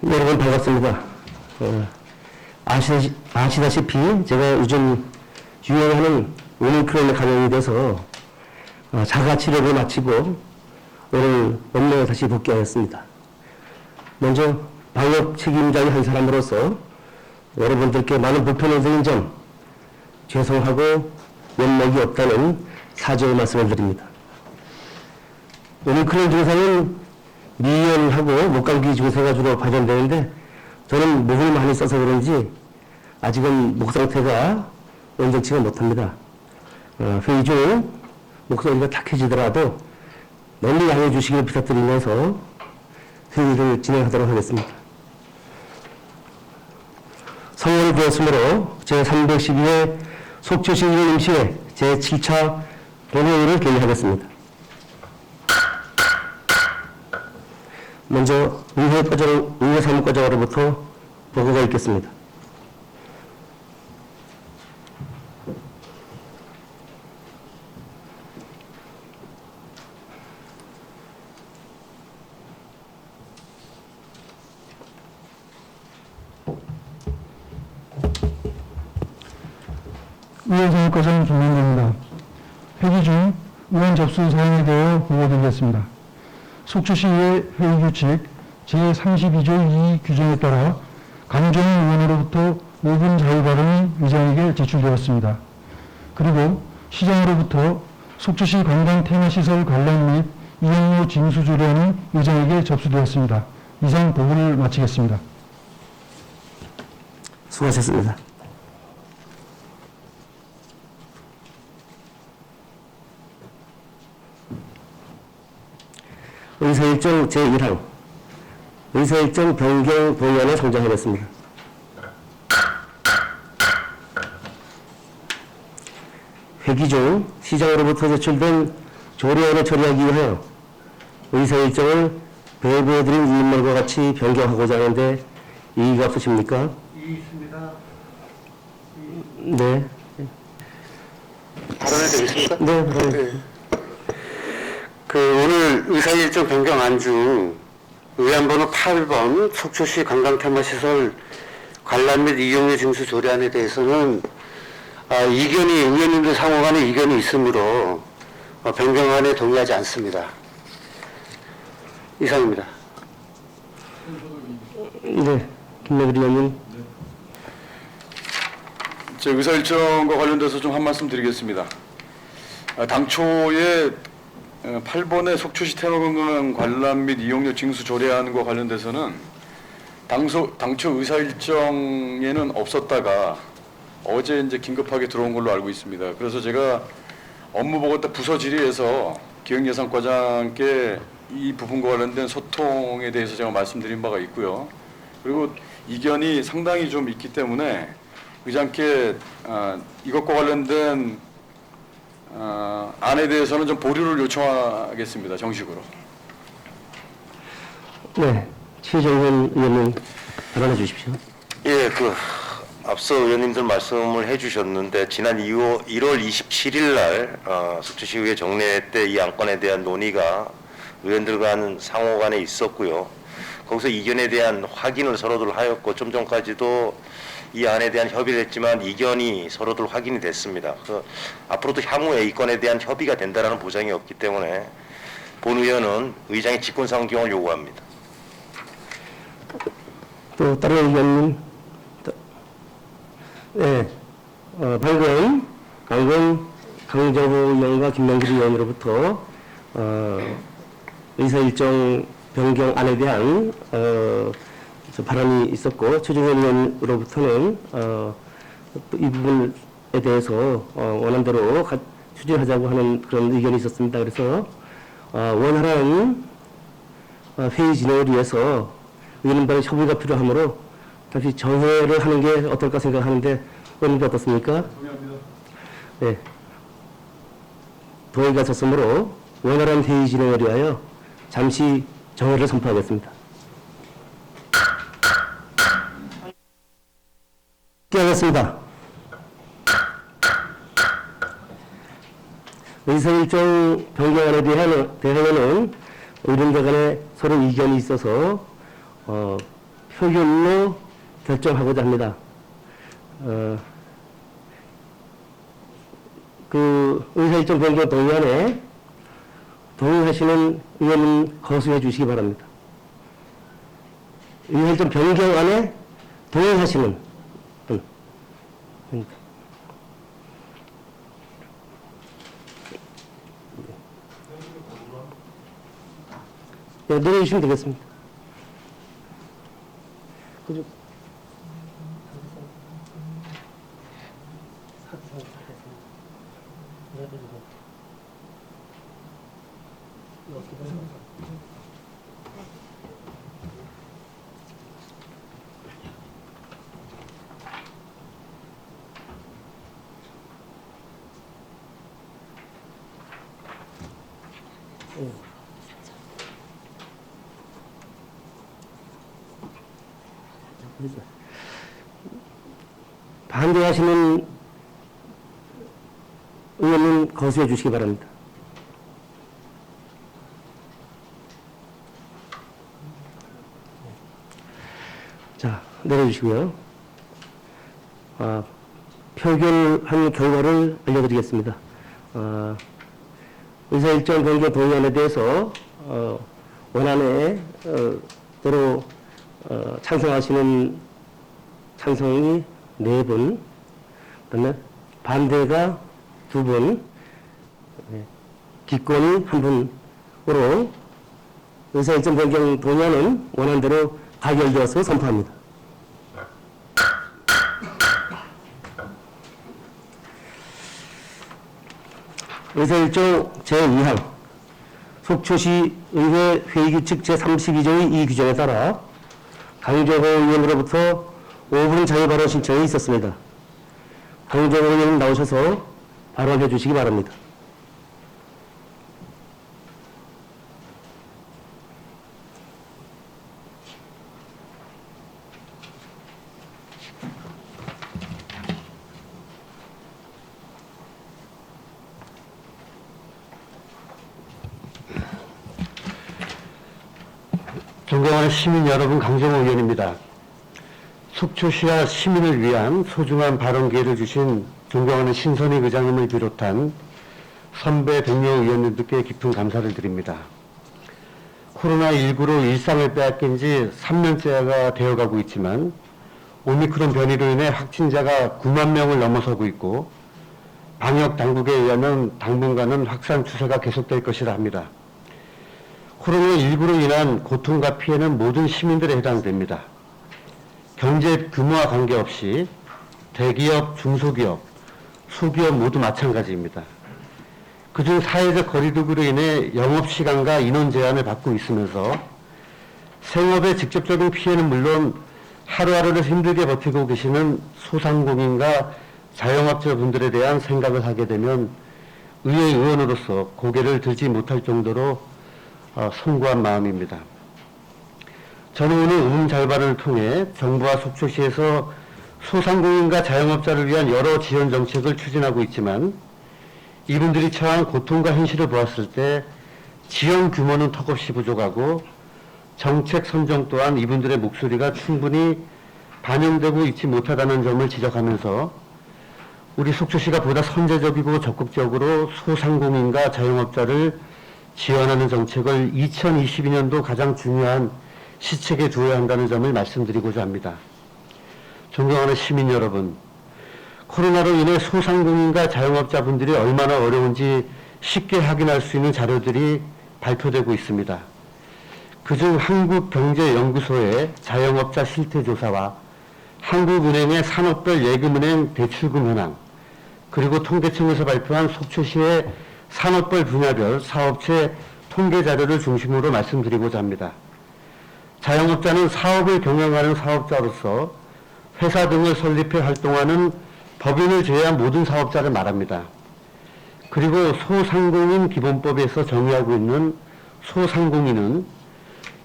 네, 여러분 반갑습니다. 아시다시피 제가 요즘 유행하는 오미크론에 감염이 돼서 자가 치료를 마치고 오늘 업무에 다시 복귀하였습니다. 먼저 방역 책임자의 한 사람으로서 여러분들께 많은 불편을 드린 점 죄송하고 면목이 없다는 사죄의 말씀을 드립니다. 오미크론 증상은 미연하고 목감기 증세가 주로 발견되는데 저는 목을 많이 써서 그런지 아직은 목 상태가 온전치가 못합니다. 회의 중 목소리가 탁해지더라도 널리 양해해 주시길 부탁드리면서 회의를 진행하도록 하겠습니다. 성원이 되었으므로 제312회 속초시의회 임시회 제7차 본회의를 개의하겠습니다. 먼저 의회 사무과장으로부터 보고가 있겠습니다. 의회 사무과장 김만대입니다. 회기 중 의원 접수 사항에 대해 보고드리겠습니다. 속초시의회 회의규칙 제32조 2 규정에 따라 강정희 의원으로부터 5분 자유 발언이 의장에게 제출되었습니다. 그리고 시장으로부터 속초시 관광 테마시설 관람 및 이용료 징수 조례안이 의장에게 접수되었습니다. 이상 보고를 마치겠습니다. 수고하셨습니다. 의사일정 제1항 의사일정 변경 동의안을 상정하겠습니다. 회기 중 시장으로부터 제출된 조례안을 처리하기 위하여 의사일정을 배부해드린 이인물과 같이 변경하고자 하는데 이의가 없으십니까? 이의 있습니다. 네. 발언해도 되겠습니까? 네, 네. 오늘 의사일정 변경안 중 의안번호 8번 속초시 관광테마시설 관람 및 이용료 징수 조례안에 대해서는 의원님들 상호 간에 이견이 있으므로 변경안에 동의하지 않습니다. 이상입니다. 네, 김명길 의원님. 제 의사일정과 관련돼서 좀 한 말씀 드리겠습니다. 당초에 8번의 속초시 테마관광 관람 및 이용료 징수 조례안과 관련돼서는 당초 의사일정에는 없었다가 어제 이제 긴급하게 들어온 걸로 알고 있습니다. 그래서 제가 업무보고 때 부서 질의에서 기획예산과장께 이 부분과 관련된 소통에 대해서 제가 말씀드린 바가 있고요. 그리고 이견이 상당히 좀 있기 때문에 의장께 이것과 관련된 안에 대해서는 좀 보류를 요청하겠습니다. 정식으로. 네, 최정훈 의원님 발언해 주십시오. 예, 앞서 의원님들 말씀을 해주셨는데 지난 1월 27일 날 속초시의회 정례 때 이 안건에 대한 논의가 의원들 간 상호 간에 있었고요. 거기서 이견에 대한 확인을 서로들 하였고 좀 전까지도 이 안에 대한 협의를 했지만 이견이 서로들 확인이 됐습니다. 앞으로도 향후에 이 건에 대한 협의가 된다는 보장이 없기 때문에 본 의원은 의장의 직권상정을 요구합니다. 또 다른 의원님. 네, 방금 강정호 의원과 김명길 의원으로부터 의사일정 변경안에 대한 발언이 있었고 최종현 의원으로부터는 이 부분에 대해서 원안대로 추진하자고 하는 그런 의견이 있었습니다. 그래서 원활한 회의 진행을 위해서 의원님들의 협의가 필요하므로 다시 정회를 하는 게 어떨까 생각하는데 의원님들 어떻습니까? 동의합니다. 네. 동의가 졌으므로 원활한 회의 진행을 위하여 잠시 정회를 선포하겠습니다. 하겠습니다. 의사일정 변경안에 대해서는 의원들 간에 서로 이견이 있어서 표결로 결정하고자 합니다. 그 의사일정 변경 동의안에 동의하시는 의원은 거수해 주시기 바랍니다. 의사일정 변경안에 동의하시는 분. 네, 내려주시면 되겠습니다. 그죠? 반대하시는 의원은 거수해 주시기 바랍니다. 자, 내려주시고요. 표결한 결과를 알려드리겠습니다. 의사일정 변경 동의안에 대해서 원안에 대로 찬성하시는 찬성이 4분, 그다음에 반대가 2분, 기권이 1분으로 의사일정 변경 동의안은 원안대로 가결되어서 선포합니다. 의사일정 제2항 속초시 의회 회의규칙 제32조의 이 규정에 따라 강정호 의원으로부터 5분 자유 발언 신청이 있었습니다. 강정호 의원님 나오셔서 발언해 주시기 바랍니다. 존경하는 시민 여러분, 강정호 의원입니다. 속초시와 시민을 위한 소중한 발언 기회를 주신 존경하는 신선익 의장님을 비롯한 선배 동료 의원님들께 깊은 감사를 드립니다. 코로나19로 일상을 빼앗긴 지 3년째가 되어가고 있지만 오미크론 변이로 인해 확진자가 9만 명을 넘어서고 있고 방역 당국에 의하면 당분간은 확산 추세가 계속될 것이라 합니다. 코로나19로 인한 고통과 피해는 모든 시민들에 해당됩니다. 경제 규모와 관계없이 대기업, 중소기업, 소기업 모두 마찬가지입니다. 그중 사회적 거리두기로 인해 영업시간과 인원 제한을 받고 있으면서 생업의 직접적인 피해는 물론 하루하루를 힘들게 버티고 계시는 소상공인과 자영업자분들에 대한 생각을 하게 되면 의회 의원으로서 고개를 들지 못할 정도로 송구한 마음입니다. 저는 오늘 우문잘발을 통해 정부와 속초시에서 소상공인과 자영업자를 위한 여러 지원 정책을 추진하고 있지만 이분들이 처한 고통과 현실을 보았을 때 지원 규모는 턱없이 부족하고 정책 선정 또한 이분들의 목소리가 충분히 반영되고 있지 못하다는 점을 지적하면서 우리 속초시가 보다 선제적이고 적극적으로 소상공인과 자영업자를 지원하는 정책을 2022년도 가장 중요한 시책에 두어야 한다는 점을 말씀드리고자 합니다. 존경하는 시민 여러분, 코로나로 인해 소상공인과 자영업자분들이 얼마나 어려운지 쉽게 확인할 수 있는 자료들이 발표되고 있습니다. 그중 한국경제연구소의 자영업자 실태조사와 한국은행의 산업별 예금은행 대출금 현황, 그리고 통계청에서 발표한 속초시의 산업별 분야별 사업체 통계 자료를 중심으로 말씀드리고자 합니다. 자영업자는 사업을 경영하는 사업자로서 회사 등을 설립해 활동하는 법인을 제외한 모든 사업자를 말합니다. 그리고 소상공인 기본법에서 정의하고 있는 소상공인은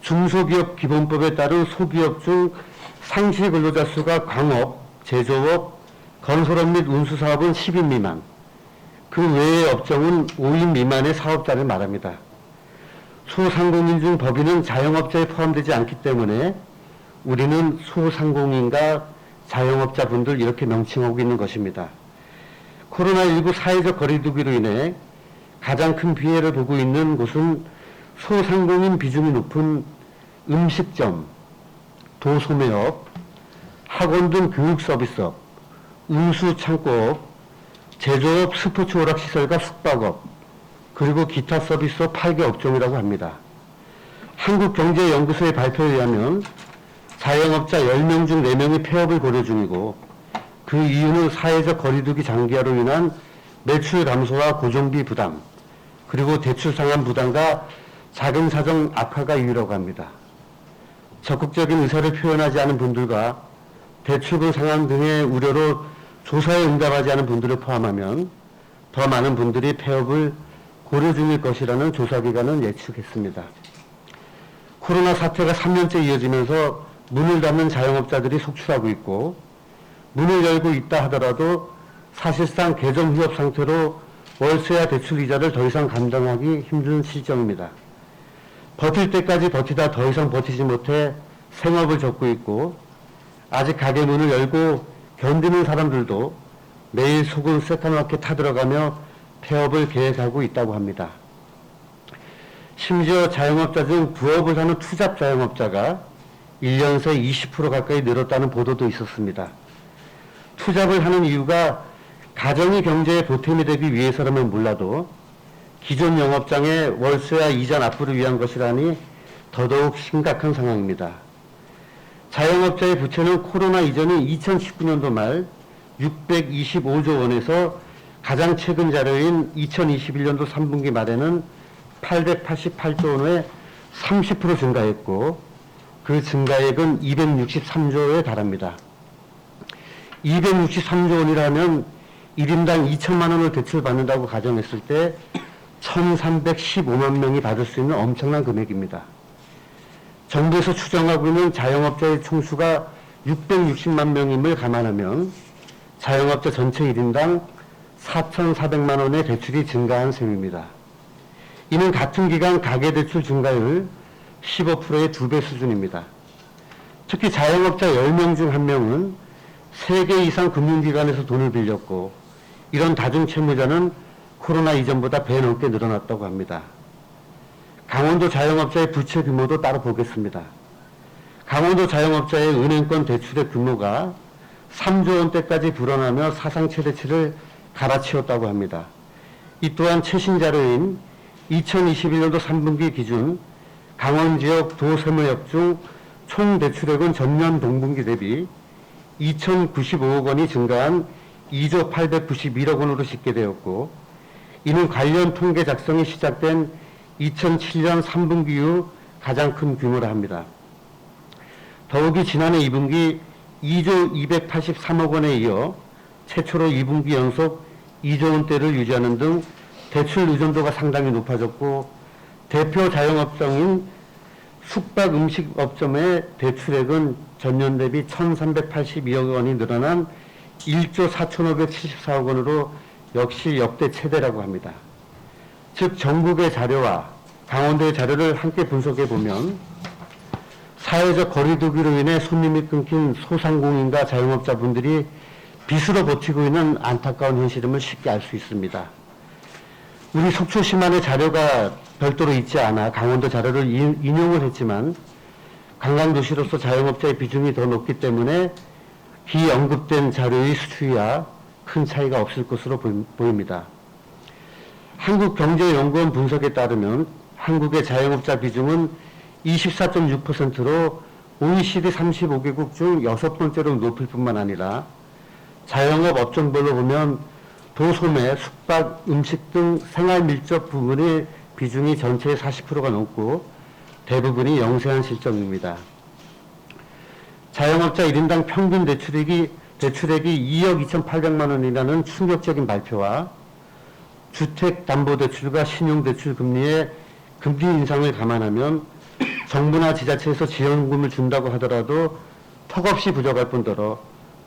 중소기업 기본법에 따른 소기업 중 상시 근로자 수가 광업, 제조업, 건설업 및 운수사업은 10인 미만, 그 외의 업종은 5인 미만의 사업자를 말합니다. 소상공인 중 법인은 자영업자에 포함되지 않기 때문에 우리는 소상공인과 자영업자분들 이렇게 명칭하고 있는 것입니다. 코로나19 사회적 거리두기로 인해 가장 큰 피해를 보고 있는 곳은 소상공인 비중이 높은 음식점, 도소매업, 학원 등 교육 서비스업, 운수 창고업, 제조업, 스포츠 오락시설과 숙박업, 그리고 기타 서비스업 8개 업종이라고 합니다. 한국경제연구소의 발표에 의하면 자영업자 10명 중 4명이 폐업을 고려 중이고 그 이유는 사회적 거리두기 장기화로 인한 매출 감소와 고정비 부담, 그리고 대출 상환 부담과 자금 사정 악화가 이유라고 합니다. 적극적인 의사를 표현하지 않은 분들과 대출금 상환 등의 우려로 조사에 응답하지 않은 분들을 포함하면 더 많은 분들이 폐업을 고려 중일 것이라는 조사기관은 예측했습니다. 코로나 사태가 3년째 이어지면서 문을 닫는 자영업자들이 속출하고 있고 문을 열고 있다 하더라도 사실상 개점 휴업 상태로 월세와 대출 이자를 더 이상 감당하기 힘든 실정입니다. 버틸 때까지 버티다 더 이상 버티지 못해 생업을 접고 있고 아직 가게 문을 열고 견디는 사람들도 매일 속은 새까맣게 타들어가며 폐업을 계획하고 있다고 합니다. 심지어 자영업자 중 부업을 하는 투잡 자영업자가 1년 새 20% 가까이 늘었다는 보도도 있었습니다. 투잡을 하는 이유가 가정의 경제에 보탬이 되기 위해서라면 몰라도 기존 영업장의 월세와 이자 납부를 위한 것이라니 더더욱 심각한 상황입니다. 자영업자의 부채는 코로나 이전인 2019년도 말 625조 원에서 가장 최근 자료인 2021년도 3분기 말에는 888조 원에 30% 증가했고 그 증가액은 263조에 달합니다. 263조 원이라면 1인당 2천만 원을 대출받는다고 가정했을 때 1,315만 명이 받을 수 있는 엄청난 금액입니다. 정부에서 추정하고 있는 자영업자의 총수가 660만 명임을 감안하면 자영업자 전체 1인당 4,400만 원의 대출이 증가한 셈입니다. 이는 같은 기간 가계대출 증가율 15%의 2배 수준입니다. 특히 자영업자 10명 중 1명은 3개 이상 금융기관에서 돈을 빌렸고 이런 다중채무자는 코로나 이전보다 배 넘게 늘어났다고 합니다. 강원도 자영업자의 부채 규모도 따로 보겠습니다. 강원도 자영업자의 은행권 대출의 규모가 3조 원대까지 불어나며 사상 최대치를 갈아치웠다고 합니다. 이 또한 최신 자료인 2021년도 3분기 기준 강원 지역 도세무역 중 총 대출액은 전년 동분기 대비 2,095억 원이 증가한 2조 891억 원으로 집계되었고 이는 관련 통계 작성이 시작된 2007년 3분기 이후 가장 큰 규모라 합니다. 더욱이 지난해 2분기 2조 283억 원에 이어 최초로 2분기 연속 2조 원대를 유지하는 등 대출 의존도가 상당히 높아졌고 대표 자영업종인 숙박 음식업점의 대출액은 전년 대비 1,382억 원이 늘어난 1조 4,574억 원으로 역시 역대 최대라고 합니다. 즉 전국의 자료와 강원도의 자료를 함께 분석해 보면 사회적 거리두기로 인해 손님이 끊긴 소상공인과 자영업자분들이 빚으로 버티고 있는 안타까운 현실임을 쉽게 알 수 있습니다. 우리 속초시만의 자료가 별도로 있지 않아 강원도 자료를 인용을 했지만 관광도시로서 자영업자의 비중이 더 높기 때문에 이 언급된 자료의 수치와 큰 차이가 없을 것으로 보입니다. 한국경제연구원 분석에 따르면 한국의 자영업자 비중은 24.6%로 OECD 35개국 중 6번째로 높을 뿐만 아니라 자영업 업종별로 보면 도소매, 숙박, 음식 등 생활 밀접 부문의 비중이 전체의 40%가 넘고 대부분이 영세한 실정입니다. 자영업자 1인당 평균 대출액이 2억 2,800만 원이라는 충격적인 발표와 주택담보대출과 신용대출 금리의 금리 인상을 감안하면 정부나 지자체에서 지원금을 준다고 하더라도 턱없이 부족할 뿐더러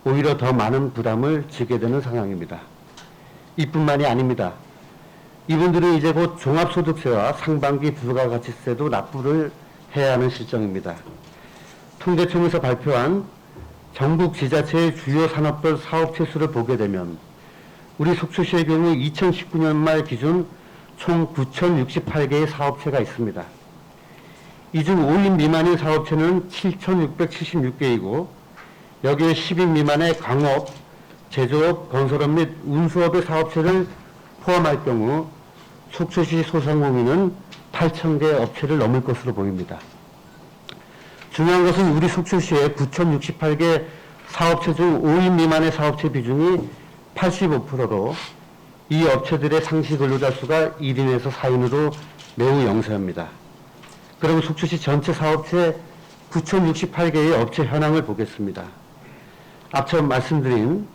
오히려 더 많은 부담을 지게 되는 상황입니다. 이뿐만이 아닙니다. 이분들은 이제 곧 종합소득세와 상반기 부가가치세도 납부를 해야 하는 실정입니다. 통계청에서 발표한 전국 지자체의 주요 산업별 사업체 수를 보게 되면 우리 속초시의 경우 2019년 말 기준 총 9,068개의 사업체가 있습니다. 이 중 5인 미만인 사업체는 7,676개이고 여기에 10인 미만의 광업, 제조업, 건설업 및 운수업의 사업체를 포함할 경우 속초시 소상공인은 8,000개 업체를 넘을 것으로 보입니다. 중요한 것은 우리 속초시의 9,068개 사업체 중 5인 미만의 사업체 비중이 85%로 이 업체들의 상시 근로자 수가 1인에서 4인으로 매우 영세합니다. 그럼 속초시 전체 사업체 9,068개의 업체 현황을 보겠습니다. 앞서 말씀드린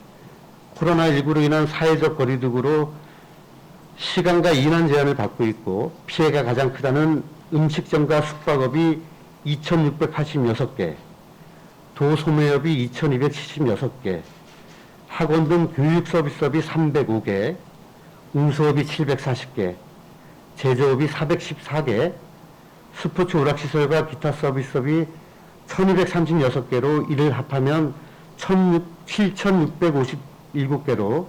코로나19로 인한 사회적 거리두기로 시간과 인원 제한을 받고 있고 피해가 가장 크다는 음식점과 숙박업이 2,686개, 도소매업이 2,276개, 학원 등 교육 서비스업이 305개, 운수업이 740개, 제조업이 414개, 스포츠 오락시설과 기타 서비스업이 1,236개로 이를 합하면 7,657개로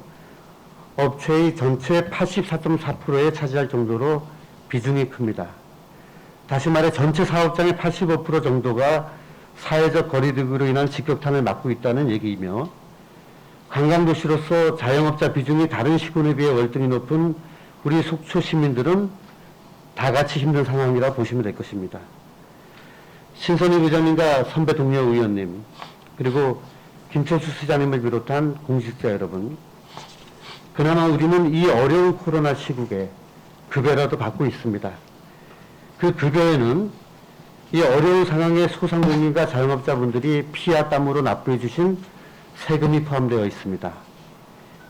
업체의 전체 84.4%에 차지할 정도로 비중이 큽니다. 다시 말해 전체 사업장의 85% 정도가 사회적 거리두기로 인한 직격탄을 맞고 있다는 얘기이며 관광도시로서 자영업자 비중이 다른 시군에 비해 월등히 높은 우리 속초 시민들은 다 같이 힘든 상황이라 보시면 될 것입니다. 신선희 의장님과 선배 동료 의원님 그리고 김철수 시장님을 비롯한 공직자 여러분, 그나마 우리는 이 어려운 코로나 시국에 급여라도 받고 있습니다. 그 급여에는 이 어려운 상황에 소상공인과 자영업자분들이 피와 땀으로 납부해 주신 세금이 포함되어 있습니다.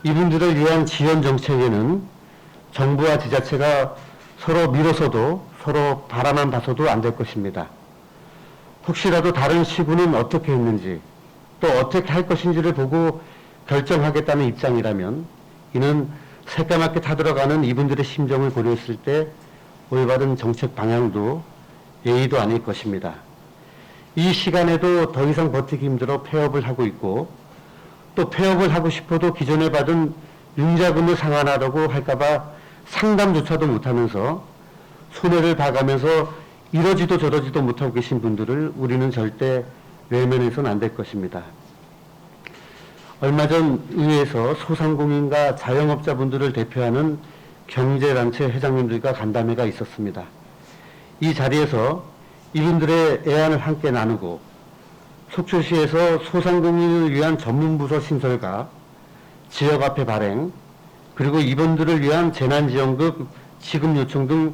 이분들을 위한 지원 정책에는 정부와 지자체가 서로 밀어서도 서로 바라만 봐서도 안 될 것입니다. 혹시라도 다른 시군은 어떻게 했는지 또 어떻게 할 것인지를 보고 결정하겠다는 입장이라면 이는 새까맣게 타들어가는 이분들의 심정을 고려했을 때 올바른 정책 방향도 예의도 아닐 것입니다. 이 시간에도 더 이상 버티기 힘들어 폐업을 하고 있고 또 폐업을 하고 싶어도 기존에 받은 융자금을 상환하려고 할까봐 상담조차도 못하면서 손해를 봐가면서 이러지도 저러지도 못하고 계신 분들을 우리는 절대 외면해서는 안 될 것입니다. 얼마 전 의회에서 소상공인과 자영업자분들을 대표하는 경제단체 회장님들과 간담회가 있었습니다. 이 자리에서 이분들의 애안을 함께 나누고 속초시에서 소상공인을 위한 전문부서 신설과 지역화폐 발행 그리고 이분들을 위한 재난지원금 지급 요청 등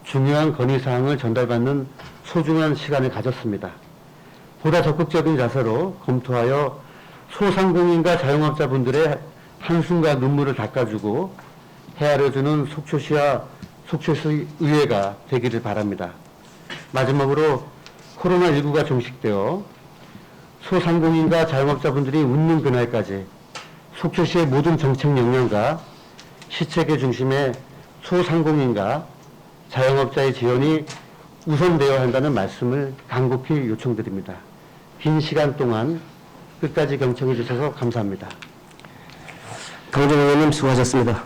중요한 건의사항을 전달받는 소중한 시간을 가졌습니다. 보다 적극적인 자세로 검토하여 소상공인과 자영업자분들의 한숨과 눈물을 닦아주고 헤아려주는 속초시와 속초시 의회가 되기를 바랍니다. 마지막으로 코로나19가 종식되어 소상공인과 자영업자분들이 웃는 그날까지 속초시의 모든 정책 역량과 시책의 중심에 소상공인과 자영업자의 지원이 우선되어야 한다는 말씀을 간곡히 요청드립니다. 긴 시간 동안 끝까지 경청해 주셔서 감사합니다. 강정 의원님 수고하셨습니다.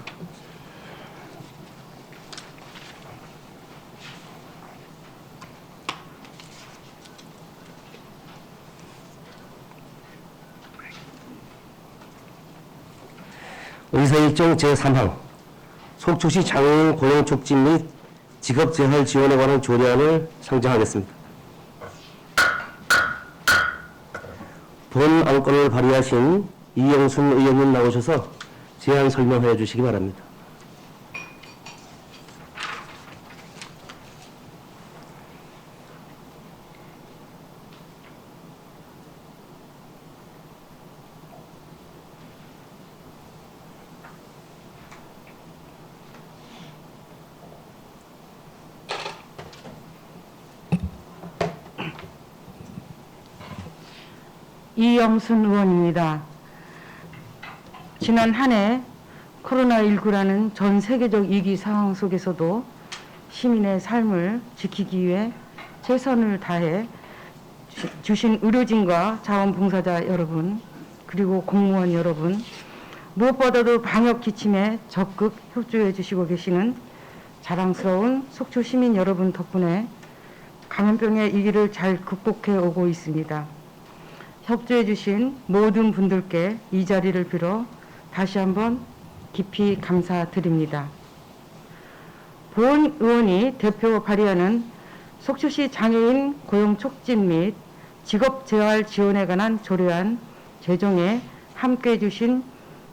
의사일정 제3항 속초시 장애인 고용 촉진 및 직업재활 지원에 관한 조례안을 상정하겠습니다. 본 안건을 발의하신 이영순 의원님 나오셔서 제안 설명해 주시기 바랍니다. 이영순 의원입니다. 지난 한 해 코로나19라는 전 세계적 위기 상황 속에서도 시민의 삶을 지키기 위해 최선을 다해 주신 의료진과 자원봉사자 여러분, 그리고 공무원 여러분, 무엇보다도 방역 지침에 적극 협조해 주시고 계시는 자랑스러운 속초 시민 여러분 덕분에 감염병의 위기를 잘 극복해 오고 있습니다. 협조해 주신 모든 분들께 이 자리를 빌어 다시 한번 깊이 감사드립니다. 보은 의원이 대표 발의하는 속초시 장애인 고용 촉진 및 직업 재활 지원에 관한 조례안 제정에 함께해 주신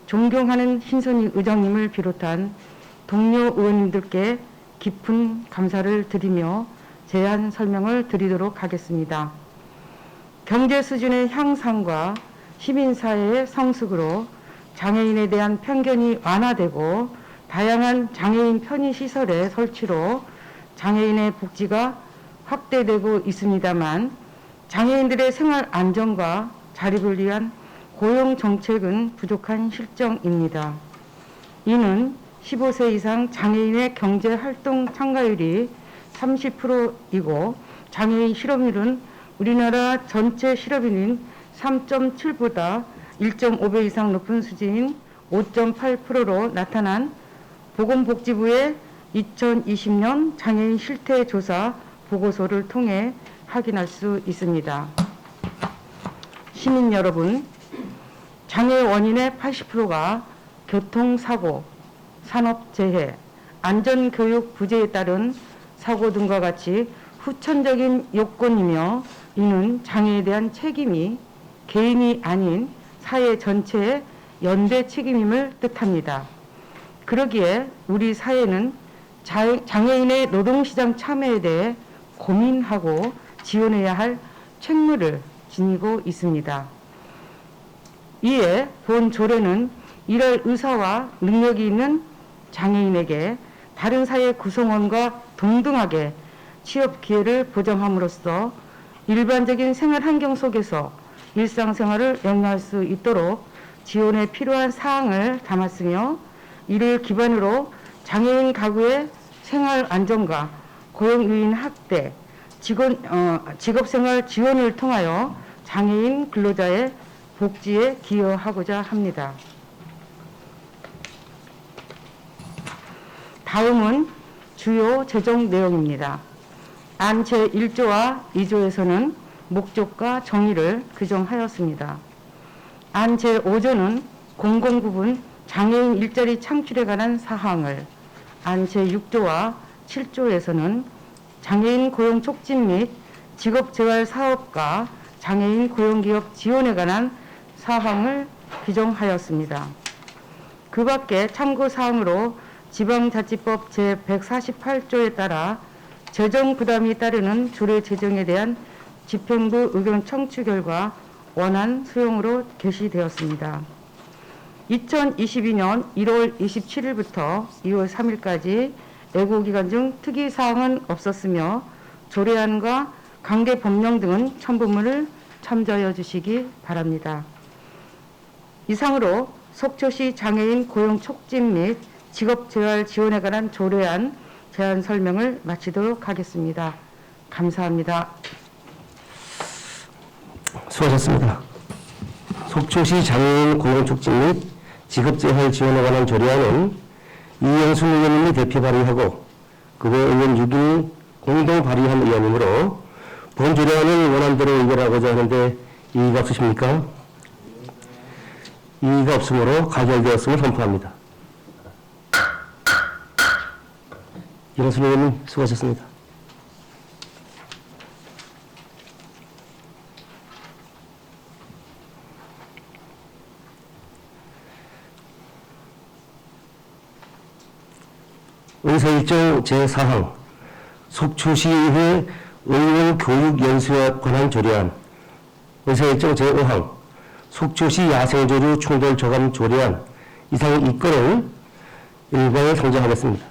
존경하는 신선희 의장님을 비롯한 동료 의원님들께 깊은 감사를 드리며 제안 설명을 드리도록 하겠습니다. 경제 수준의 향상과 시민사회의 성숙으로 장애인에 대한 편견이 완화되고 다양한 장애인 편의시설의 설치로 장애인의 복지가 확대되고 있습니다만 장애인들의 생활 안정과 자립을 위한 고용 정책은 부족한 실정입니다. 이는 15세 이상 장애인의 경제 활동 참가율이 30%이고 장애인 실업률은 우리나라 전체 실업인인 3.7보다 1.5배 이상 높은 수준인 5.8%로 나타난 보건복지부의 2020년 장애인 실태 조사 보고서를 통해 확인할 수 있습니다. 시민 여러분, 장애 원인의 80%가 교통사고, 산업재해, 안전교육 부재에 따른 사고 등과 같이 후천적인 요건이며 이는 장애에 대한 책임이 개인이 아닌 사회 전체의 연대 책임임을 뜻합니다. 그러기에 우리 사회는 장애인의 노동시장 참여에 대해 고민하고 지원해야 할 책무를 지니고 있습니다. 이에 본 조례는 이럴 의사와 능력이 있는 장애인에게 다른 사회 구성원과 동등하게 취업 기회를 보장함으로써 일반적인 생활 환경 속에서 일상생활을 영위할 수 있도록 지원에 필요한 사항을 담았으며 이를 기반으로 장애인 가구의 생활 안정과 고용 유인 확대, 직업생활 지원을 통하여 장애인 근로자의 복지에 기여하고자 합니다. 다음은 주요 제정 내용입니다. 안 제1조와 2조에서는 목적과 정의를 규정하였습니다. 안 제5조는 공공부문 장애인 일자리 창출에 관한 사항을, 안 제6조와 7조에서는 장애인 고용 촉진 및 직업재활 사업과 장애인 고용기업 지원에 관한 사항을 규정하였습니다. 그 밖에 참고사항으로 지방자치법 제148조에 따라 재정 부담이 따르는 조례 제정에 대한 집행부 의견 청취 결과 원안 수용으로 게시되었습니다. 2022년 1월 27일부터 2월 3일까지 예고기간 중 특이사항은 없었으며 조례안과 관계 법령 등은 첨부문을 참조하여 주시기 바랍니다. 이상으로 속초시 장애인 고용 촉진 및 직업재활 지원에 관한 조례안 제안 설명을 마치도록 하겠습니다. 감사합니다. 수고하셨습니다. 속초시 장애인 고용 촉진 및 직업재활 지원에 관한 조례안은 이영순 의원님이 대표 발의하고 그외 의원 6인 공동 발의한 의안이므로 본 조례안을 원안대로 의결하고자 하는데 이의가 없으십니까? 이의가 없으므로 가결되었음을 선포합니다. 이영순 의원님 수고하셨습니다. 의사일정 제4항 속초시의회 의원 교육 연수에 관한 조례안, 의사일정 제5항 속초시 야생조류 충돌 저감 조례안 이상 이 건을 일괄 상정하겠습니다.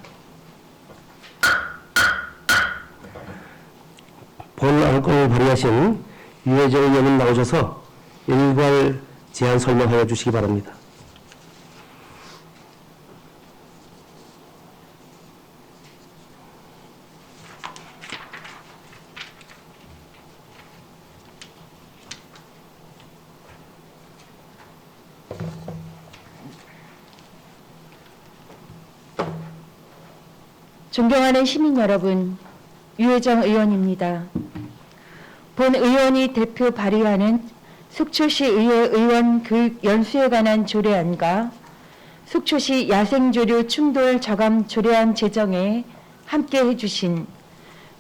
본 안건을 발의하신 유혜정 의원님 나오셔서 일괄 제안 설명하여 주시기 바랍니다. 존경하는 시민 여러분, 유혜정 의원입니다. 본 의원이 대표 발의하는 속초시 의회 의원 교육 연수에 관한 조례안과 속초시 야생조류 충돌 저감 조례안 제정에 함께 해주신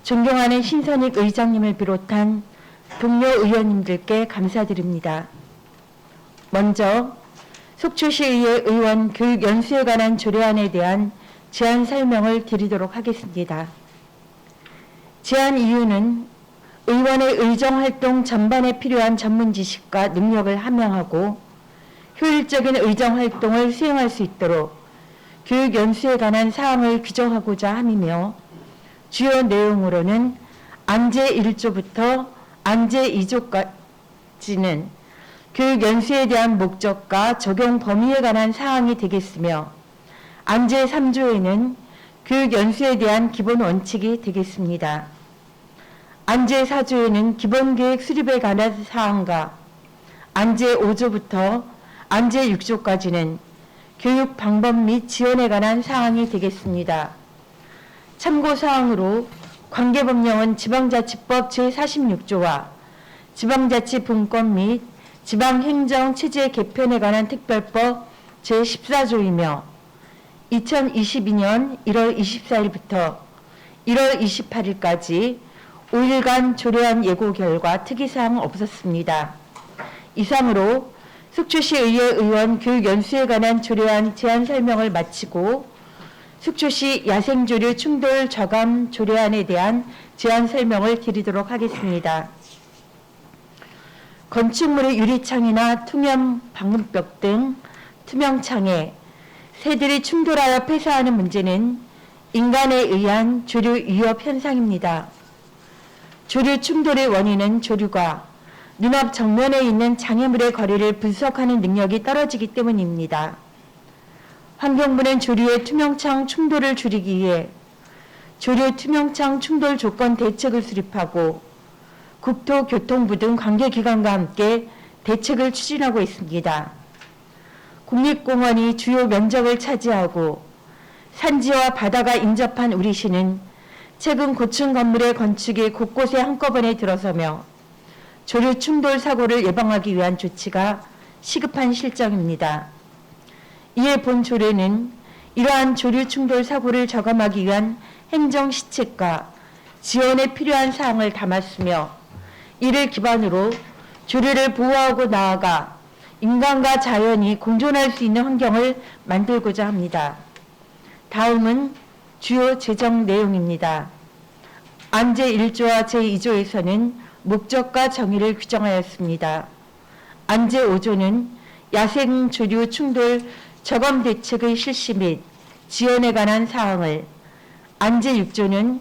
존경하는 신선익 의장님을 비롯한 동료 의원님들께 감사드립니다. 먼저 속초시의회 의원 교육 연수에 관한 조례안에 대한 제안 설명을 드리도록 하겠습니다. 제안 이유는 의원의 의정활동 전반에 필요한 전문 지식과 능력을 함양하고 효율적인 의정활동을 수행할 수 있도록 교육 연수에 관한 사항을 규정하고자 함이며, 주요 내용으로는 안제 1조부터 안제 2조까지는 교육 연수에 대한 목적과 적용 범위에 관한 사항이 되겠으며, 안제 3조에는 교육 연수에 대한 기본 원칙이 되겠습니다. 안제 4조에는 기본계획 수립에 관한 사항과 안제 5조부터 안제 6조까지는 교육 방법 및 지원에 관한 사항이 되겠습니다. 참고사항으로 관계법령은 지방자치법 제46조와 지방자치분권 및 지방행정체제 개편에 관한 특별법 제14조이며 2022년 1월 24일부터 1월 28일까지 5일간 조례안 예고 결과 특이사항 없었습니다. 이상으로 속초시의회 의원 교육연수에 관한 조례안 제안 설명을 마치고 속초시 야생조류 충돌 저감 조례안에 대한 제안 설명을 드리도록 하겠습니다. 건축물의 유리창이나 투명 방음벽 등 투명창에 새들이 충돌하여 폐사하는 문제는 인간에 의한 조류 위협 현상입니다. 조류 충돌의 원인은 조류가 눈앞 정면에 있는 장애물의 거리를 분석하는 능력이 떨어지기 때문입니다. 환경부는 조류의 투명창 충돌을 줄이기 위해 조류 투명창 충돌 조건 대책을 수립하고 국토교통부 등 관계기관과 함께 대책을 추진하고 있습니다. 국립공원이 주요 면적을 차지하고 산지와 바다가 인접한 우리 시는 최근 고층 건물의 건축이 곳곳에 한꺼번에 들어서며 조류 충돌 사고를 예방하기 위한 조치가 시급한 실정입니다. 이에 본 조례는 이러한 조류 충돌 사고를 저감하기 위한 행정 시책과 지원에 필요한 사항을 담았으며, 이를 기반으로 조류를 보호하고 나아가 인간과 자연이 공존할 수 있는 환경을 만들고자 합니다. 다음은 주요 제정 내용입니다. 안제 1조와 제2조에서는 목적과 정의를 규정하였습니다. 안제 5조는 야생조류 충돌 저감 대책의 실시 및 지원에 관한 사항을, 안제 6조는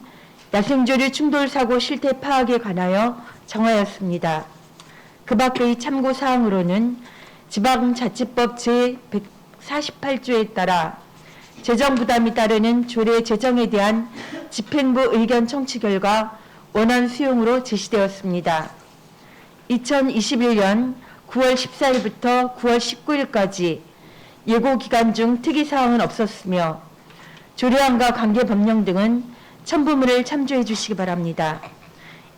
야생조류 충돌 사고 실태 파악에 관하여 정하였습니다. 그 밖의 참고사항으로는 지방자치법 제148조에 따라 재정부담이 따르는 조례 제정에 대한 집행부 의견 청취 결과 원안 수용으로 제시되었습니다. 2021년 9월 14일부터 9월 19일까지 예고 기간 중 특이사항은 없었으며 조례안과 관계법령 등은 첨부물을 참조해 주시기 바랍니다.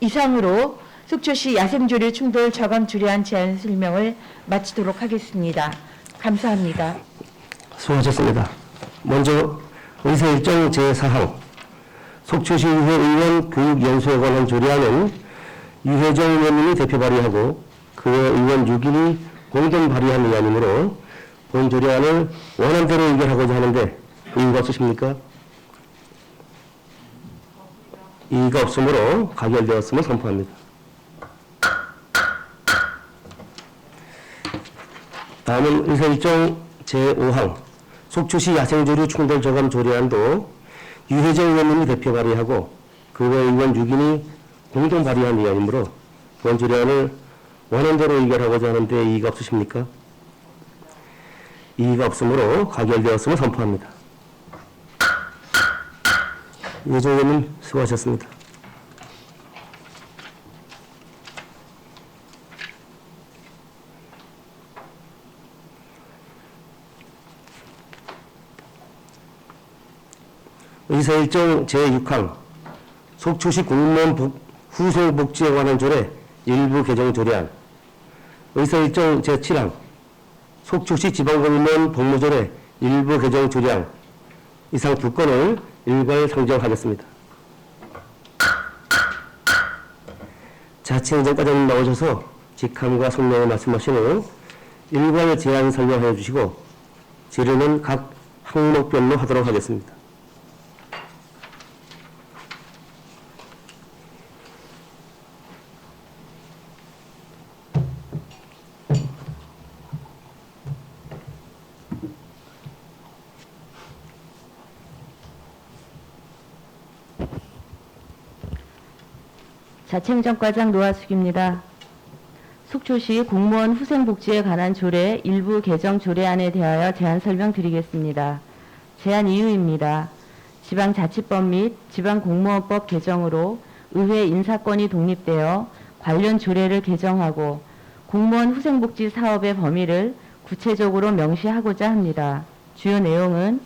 이상으로 속초시 야생조류 충돌 저감 조례안 제안 설명을 마치도록 하겠습니다. 감사합니다. 수고하셨습니다. 먼저 의사 일정 제4항 속초시의회 의원 교육연수에 관한 조례안은 유혜정 의원님이 대표 발의하고 그 외 의원 6인이 공동 발의한 의안이므로 본 조례안을 원안대로 의결하고자 하는데 이의가 없으십니까? 이의가 없으므로 가결되었음을 선포합니다. 다음은 의사 일정 제5항 속초시 야생조류 충돌 저감 조례안도 유혜정 의원님이 대표 발의하고 그 외 의원 6인이 공동 발의한 의안이므로 본 조례안을 원안대로 의결하고자 하는데 이의가 없으십니까? 이의가 없으므로 가결되었음을 선포합니다. 유혜정 의원님 수고하셨습니다. 의사일정 제6항 속초시 공무원 후생복지에 관한 조례 일부 개정 조례안, 의사일정 제7항 속초시 지방공무원 복무조례 일부 개정 조례안, 이상 두 건을 일괄 상정하겠습니다. 자치행정과장님 나오셔서 직함과 성명을 말씀하신 후 일괄 제안 설명해 주시고 질의는 각 항목별로 하도록 하겠습니다. 자치행정과장 노하숙입니다. 속초시 공무원 후생복지에 관한 조례 일부 개정 조례안에 대하여 제안 설명드리겠습니다. 제안 이유입니다. 지방자치법 및 지방공무원법 개정으로 의회 인사권이 독립되어 관련 조례를 개정하고 공무원 후생복지 사업의 범위를 구체적으로 명시하고자 합니다. 주요 내용은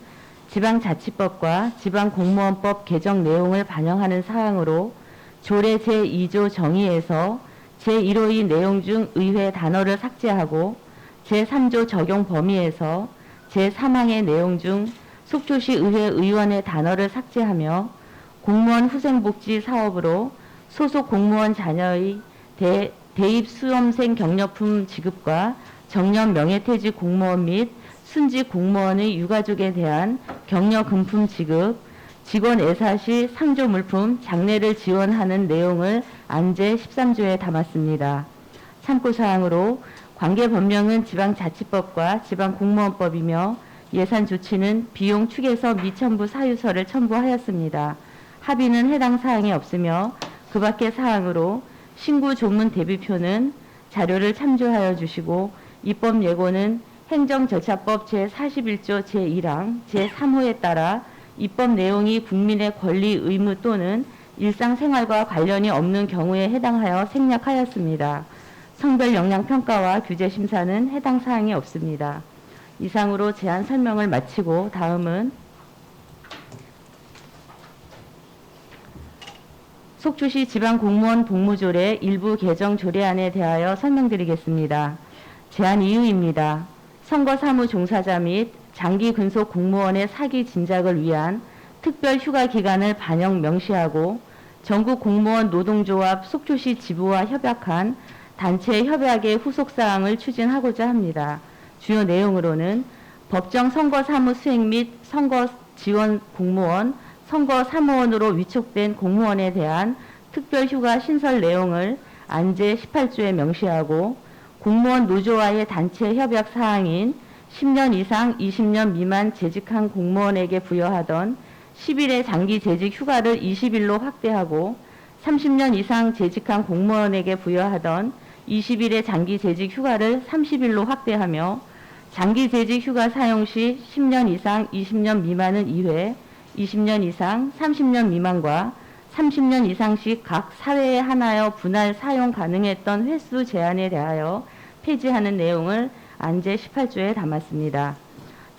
지방자치법과 지방공무원법 개정 내용을 반영하는 사항으로 조례 제2조 정의에서 제1호의 내용 중 의회 단어를 삭제하고 제3조 적용 범위에서 제3항의 내용 중 속초시 의회 의원의 단어를 삭제하며 공무원 후생복지 사업으로 소속 공무원 자녀의 대입 수험생 경력품 지급과 정년 명예퇴직 공무원 및 순직 공무원의 유가족에 대한 경력금품 지급, 직원 애사 시 상조 물품 장례를 지원하는 내용을 안제 13조에 담았습니다. 참고사항으로 관계법령은 지방자치법과 지방공무원법이며 예산 조치는 비용 축에서 미첨부 사유서를 첨부하였습니다. 합의는 해당 사항이 없으며 그 밖의 사항으로 신구 조문 대비표는 자료를 참조하여 주시고 입법 예고는 행정절차법 제41조 제1항 제3호에 따라 입법 내용이 국민의 권리, 의무 또는 일상생활과 관련이 없는 경우에 해당하여 생략하였습니다. 성별 역량 평가와 규제 심사는 해당 사항이 없습니다. 이상으로 제안 설명을 마치고 다음은 속초시 지방공무원 복무조례 일부 개정 조례안에 대하여 설명드리겠습니다. 제안 이유입니다. 선거사무 종사자 및 장기 근속 공무원의 사기 진작을 위한 특별 휴가 기간을 반영 명시하고 전국 공무원 노동조합 속초시 지부와 협약한 단체 협약의 후속사항을 추진하고자 합니다. 주요 내용으로는 법정 선거사무 수행 및 선거 지원 공무원, 선거 사무원으로 위촉된 공무원에 대한 특별 휴가 신설 내용을 안제 18조에 명시하고 공무원 노조와의 단체 협약 사항인 10년 이상 20년 미만 재직한 공무원에게 부여하던 10일의 장기 재직 휴가를 20일로 확대하고 30년 이상 재직한 공무원에게 부여하던 20일의 장기 재직 휴가를 30일로 확대하며 장기 재직 휴가 사용 시 10년 이상 20년 미만은 2회, 20년 이상 30년 미만과 30년 이상씩 각 사회에 하나여 분할 사용 가능했던 횟수 제한에 대하여 폐지하는 내용을 안제 18조에 담았습니다.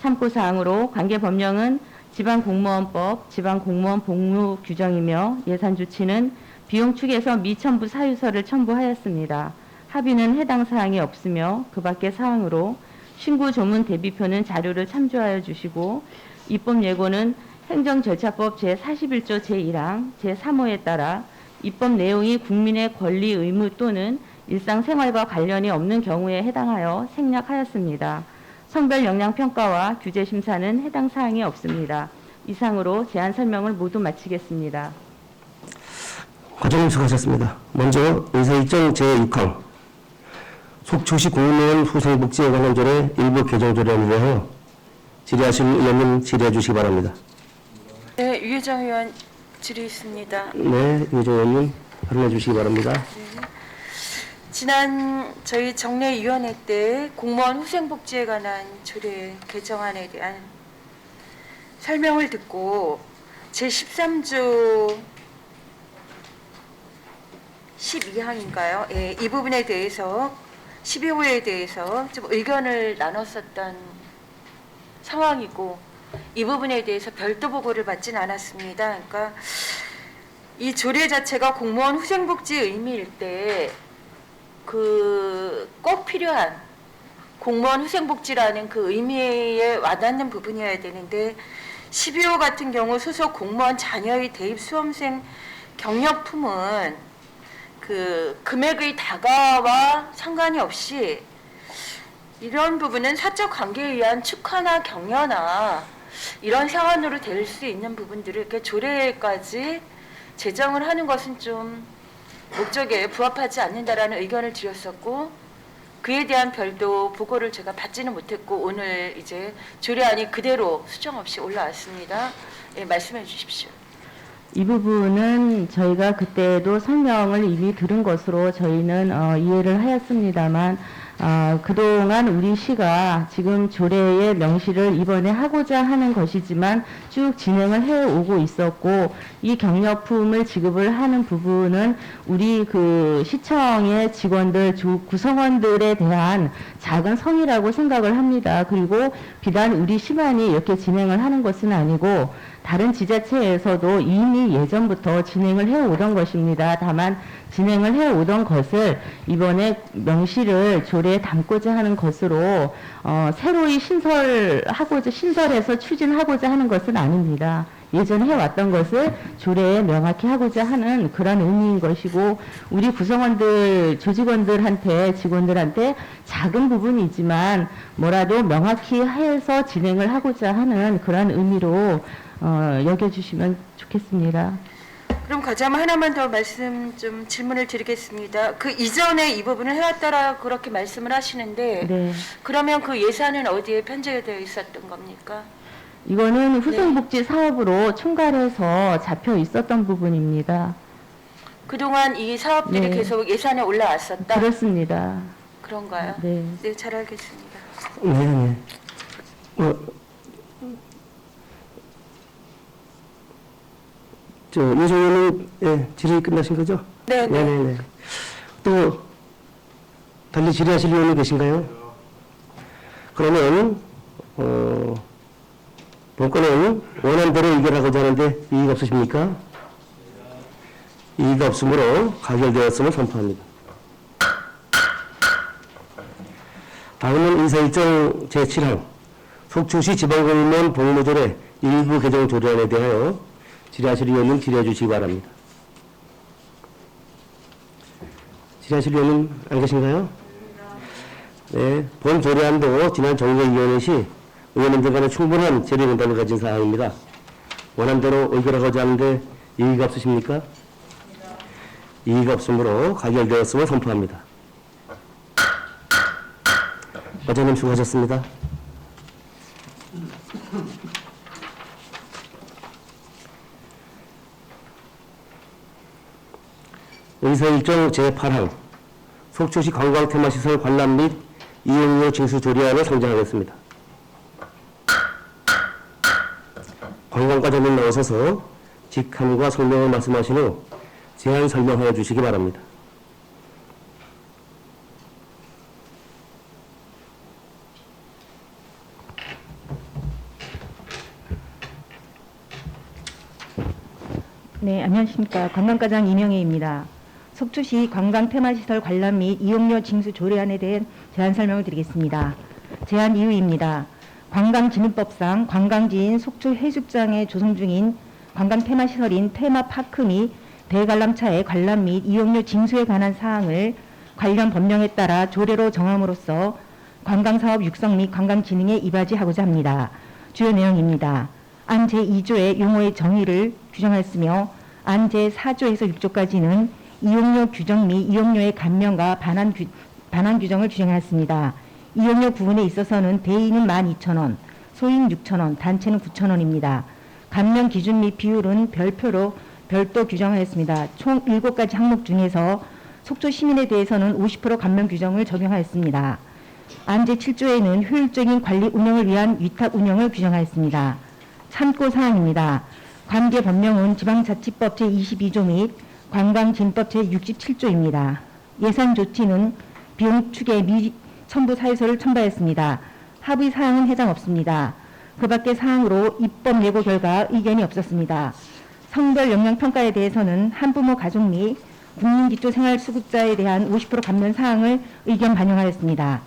참고사항으로 관계법령은 지방공무원법, 지방공무원 복무 규정이며 예산 조치는 비용 축에서 미첨부 사유서를 첨부하였습니다. 합의는 해당 사항이 없으며 그 밖의 사항으로 신구 조문 대비표는 자료를 참조하여 주시고 입법 예고는 행정절차법 제41조 제1항 제3호에 따라 입법 내용이 국민의 권리, 의무 또는 일상생활과 관련이 없는 경우에 해당하여 생략하였습니다. 성별 역량 평가와 규제 심사는 해당 사항이 없습니다. 이상으로 제안 설명을 모두 마치겠습니다. 과장님 수고하셨습니다. 먼저 의사일정 제6항 속초시 공무원 후생복지에 관한 조례 일부 개정 조례안에 대하여 질의하실 의원님 질의해 주시기 바랍니다. 네, 유혜정 의원 질의있습니다. 네, 유혜정 의원님 발언해 주시기 바랍니다. 지난 저희 정례위원회 때 공무원 후생복지에 관한 조례 개정안에 대한 설명을 듣고 제13조 12항인가요? 예, 이 부분에 대해서 12호에 대해서 좀 의견을 나눴었던 상황이고 이 부분에 대해서 별도 보고를 받진 않았습니다. 그러니까 이 조례 자체가 공무원 후생복지 의미일 때 그 꼭 필요한 공무원 후생복지라는 그 의미에 와닿는 부분이어야 되는데 12호 같은 경우 소속 공무원 자녀의 대입 수험생 경력품은 그 금액의 다가와 상관이 없이 이런 부분은 사적 관계에 의한 축하나 격려나 이런 사안으로 될 수 있는 부분들을 이렇게 조례까지 제정을 하는 것은 좀 목적에 부합하지 않는다라는 의견을 드렸었고 그에 대한 별도 보고를 제가 받지는 못했고 오늘 이제 조례안이 그대로 수정 없이 올라왔습니다. 예, 말씀해 주십시오. 이 부분은 저희가 그때도 설명을 이미 들은 것으로 저희는 이해를 하였습니다만 그동안 우리 시가 지금 조례의 명시를 이번에 하고자 하는 것이지만 쭉 진행을 해오고 있었고 이 경력품을 지급을 하는 부분은 우리 그 시청의 직원들, 구성원들에 대한 작은 성의라고 생각을 합니다. 그리고 비단 우리 시만이 이렇게 진행을 하는 것은 아니고 다른 지자체에서도 이미 예전부터 진행을 해오던 것입니다. 다만 진행을 해오던 것을 이번에 명시를 조례에 담고자 하는 것으로 새로이 신설해서 추진하고자 하는 것은 아닙니다. 예전에 해왔던 것을 조례에 명확히 하고자 하는 그런 의미인 것이고 우리 구성원들, 조직원들한테, 직원들한테 작은 부분이지만 뭐라도 명확히 해서 진행을 하고자 하는 그런 의미로 여겨주시면 좋겠습니다. 그럼 과장 하나만 더 질문을 드리겠습니다. 그 이전에 이 부분을 해왔다라 그렇게 말씀을 하시는데 네. 그러면 그 예산은 어디에 편제되어 있었던 겁니까? 이거는 후생복지 사업으로 총괄해서 잡혀 있었던 부분입니다. 그동안 이 사업들이 네. 계속 예산에 올라왔었다? 그렇습니다. 그런가요? 네. 네, 잘 알겠습니다. 네. 윤석열은 질의가 끝나신 거죠? 네. 네네네. 또 달리 질의하실 의원이 계신가요? 그러면 본건은 원안대로 의결하고자 하는데 이의가 없으십니까? 이의가 없으므로 가결되었음을 선포합니다. 다음은 인사일정 제7항 속초시 지방공무원 복무조례 일부 개정 조례안에 대하여 질의하실 의원은 질의해 주시기 바랍니다. 질의하실 의원은 안 계신가요? 네, 본 조례안도 지난 정례위원회 시 의원님들 간에 충분한 재료 공단을 가진 사항입니다. 원안대로 의결하고자 하는데 이의가 없으십니까? 이의가 없으므로 가결되었음을 선포합니다. 과장님 수고하셨습니다. 의사일정 제8항 속초시 관광테마시설 관람 및 이용료 징수 조례안을 상정하겠습니다. 관광과장님 나오셔서 직함과 성명을 말씀하신 후 제안 설명하여 주시기 바랍니다. 네, 안녕하십니까. 관광과장 이명혜입니다. 속초시 관광테마시설 관람 및 이용료 징수 조례안에 대한 제안 설명을 드리겠습니다. 제안 이유입니다. 관광진흥법상 관광지인 속초 해수장에 조성 중인 관광테마시설인 테마파크 및 대관람차의 관람 및 이용료 징수에 관한 사항을 관련 법령에 따라 조례로 정함으로써 관광사업 육성 및 관광진흥에 이바지하고자 합니다. 주요 내용입니다. 안 제2조의 용어의 정의를 규정하였으며 안 제4조에서 6조까지는 이용료 규정 및 이용료의 감면과 반환 규정을 규정하였습니다. 이용료 부분에 있어서는 대인은 12,000원, 소인 6,000원, 단체는 9,000원입니다. 감면 기준 및 비율은 별표로 별도 규정하였습니다. 총 7가지 항목 중에서 속초 시민에 대해서는 50% 감면 규정을 적용하였습니다. 안 제7조에는 효율적인 관리 운영을 위한 위탁 운영을 규정하였습니다. 참고사항입니다. 관계 법령은 지방자치법 제22조 및 관광진법 제67조입니다. 예산 조치는 비용 추계 미 첨부 사유서를 첨부하였습니다. 합의 사항은 해당 없습니다. 그 밖의 사항으로 입법 예고 결과 의견이 없었습니다. 성별 역량 평가에 대해서는 한부모 가족 및 국민기초생활수급자에 대한 50% 감면 사항을 의견 반영하였습니다.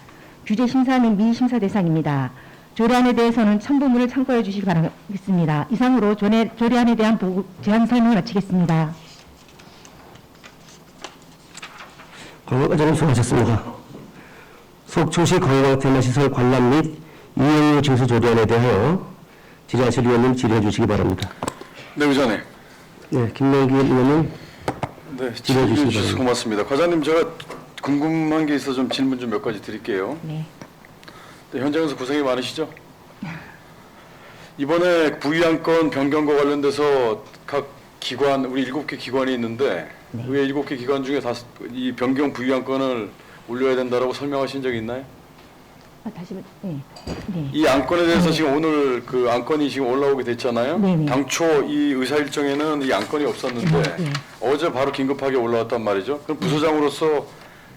규제 심사는 미심사 대상입니다. 조례안에 대해서는 첨부문을 참고해 주시기 바라겠습니다. 이상으로 조례안에 대한 제안 설명을 마치겠습니다. 관광과장님 수고하셨습니다. 속초시 관광테마시설 관람 및 이용료 징수 조례안에 대하여 질의하실 의원님 질의해 주시기 바랍니다. 네, 의장님. 네, 김명기 의원님 네, 질의해 주시기 주셔서 바랍니다. 고맙습니다. 과장님, 제가 궁금한 게 있어 좀 질문 좀 몇 가지 드릴게요. 네. 네, 현장에서 고생이 많으시죠? 이번에 부의안건 변경과 관련돼서 각 기관, 우리 7개 기관이 있는데 왜 7개 기관 중에 이 변경 부의안건을 올려야 된다라고 설명하신 적이 있나요? 다시 네. 네. 이 안건에 대해서 지금 오늘 그 안건이 지금 올라오게 됐잖아요. 네네. 당초 이 의사 일정에는 이 안건이 없었는데 네. 어제 바로 긴급하게 올라왔단 말이죠. 그럼 부서장으로서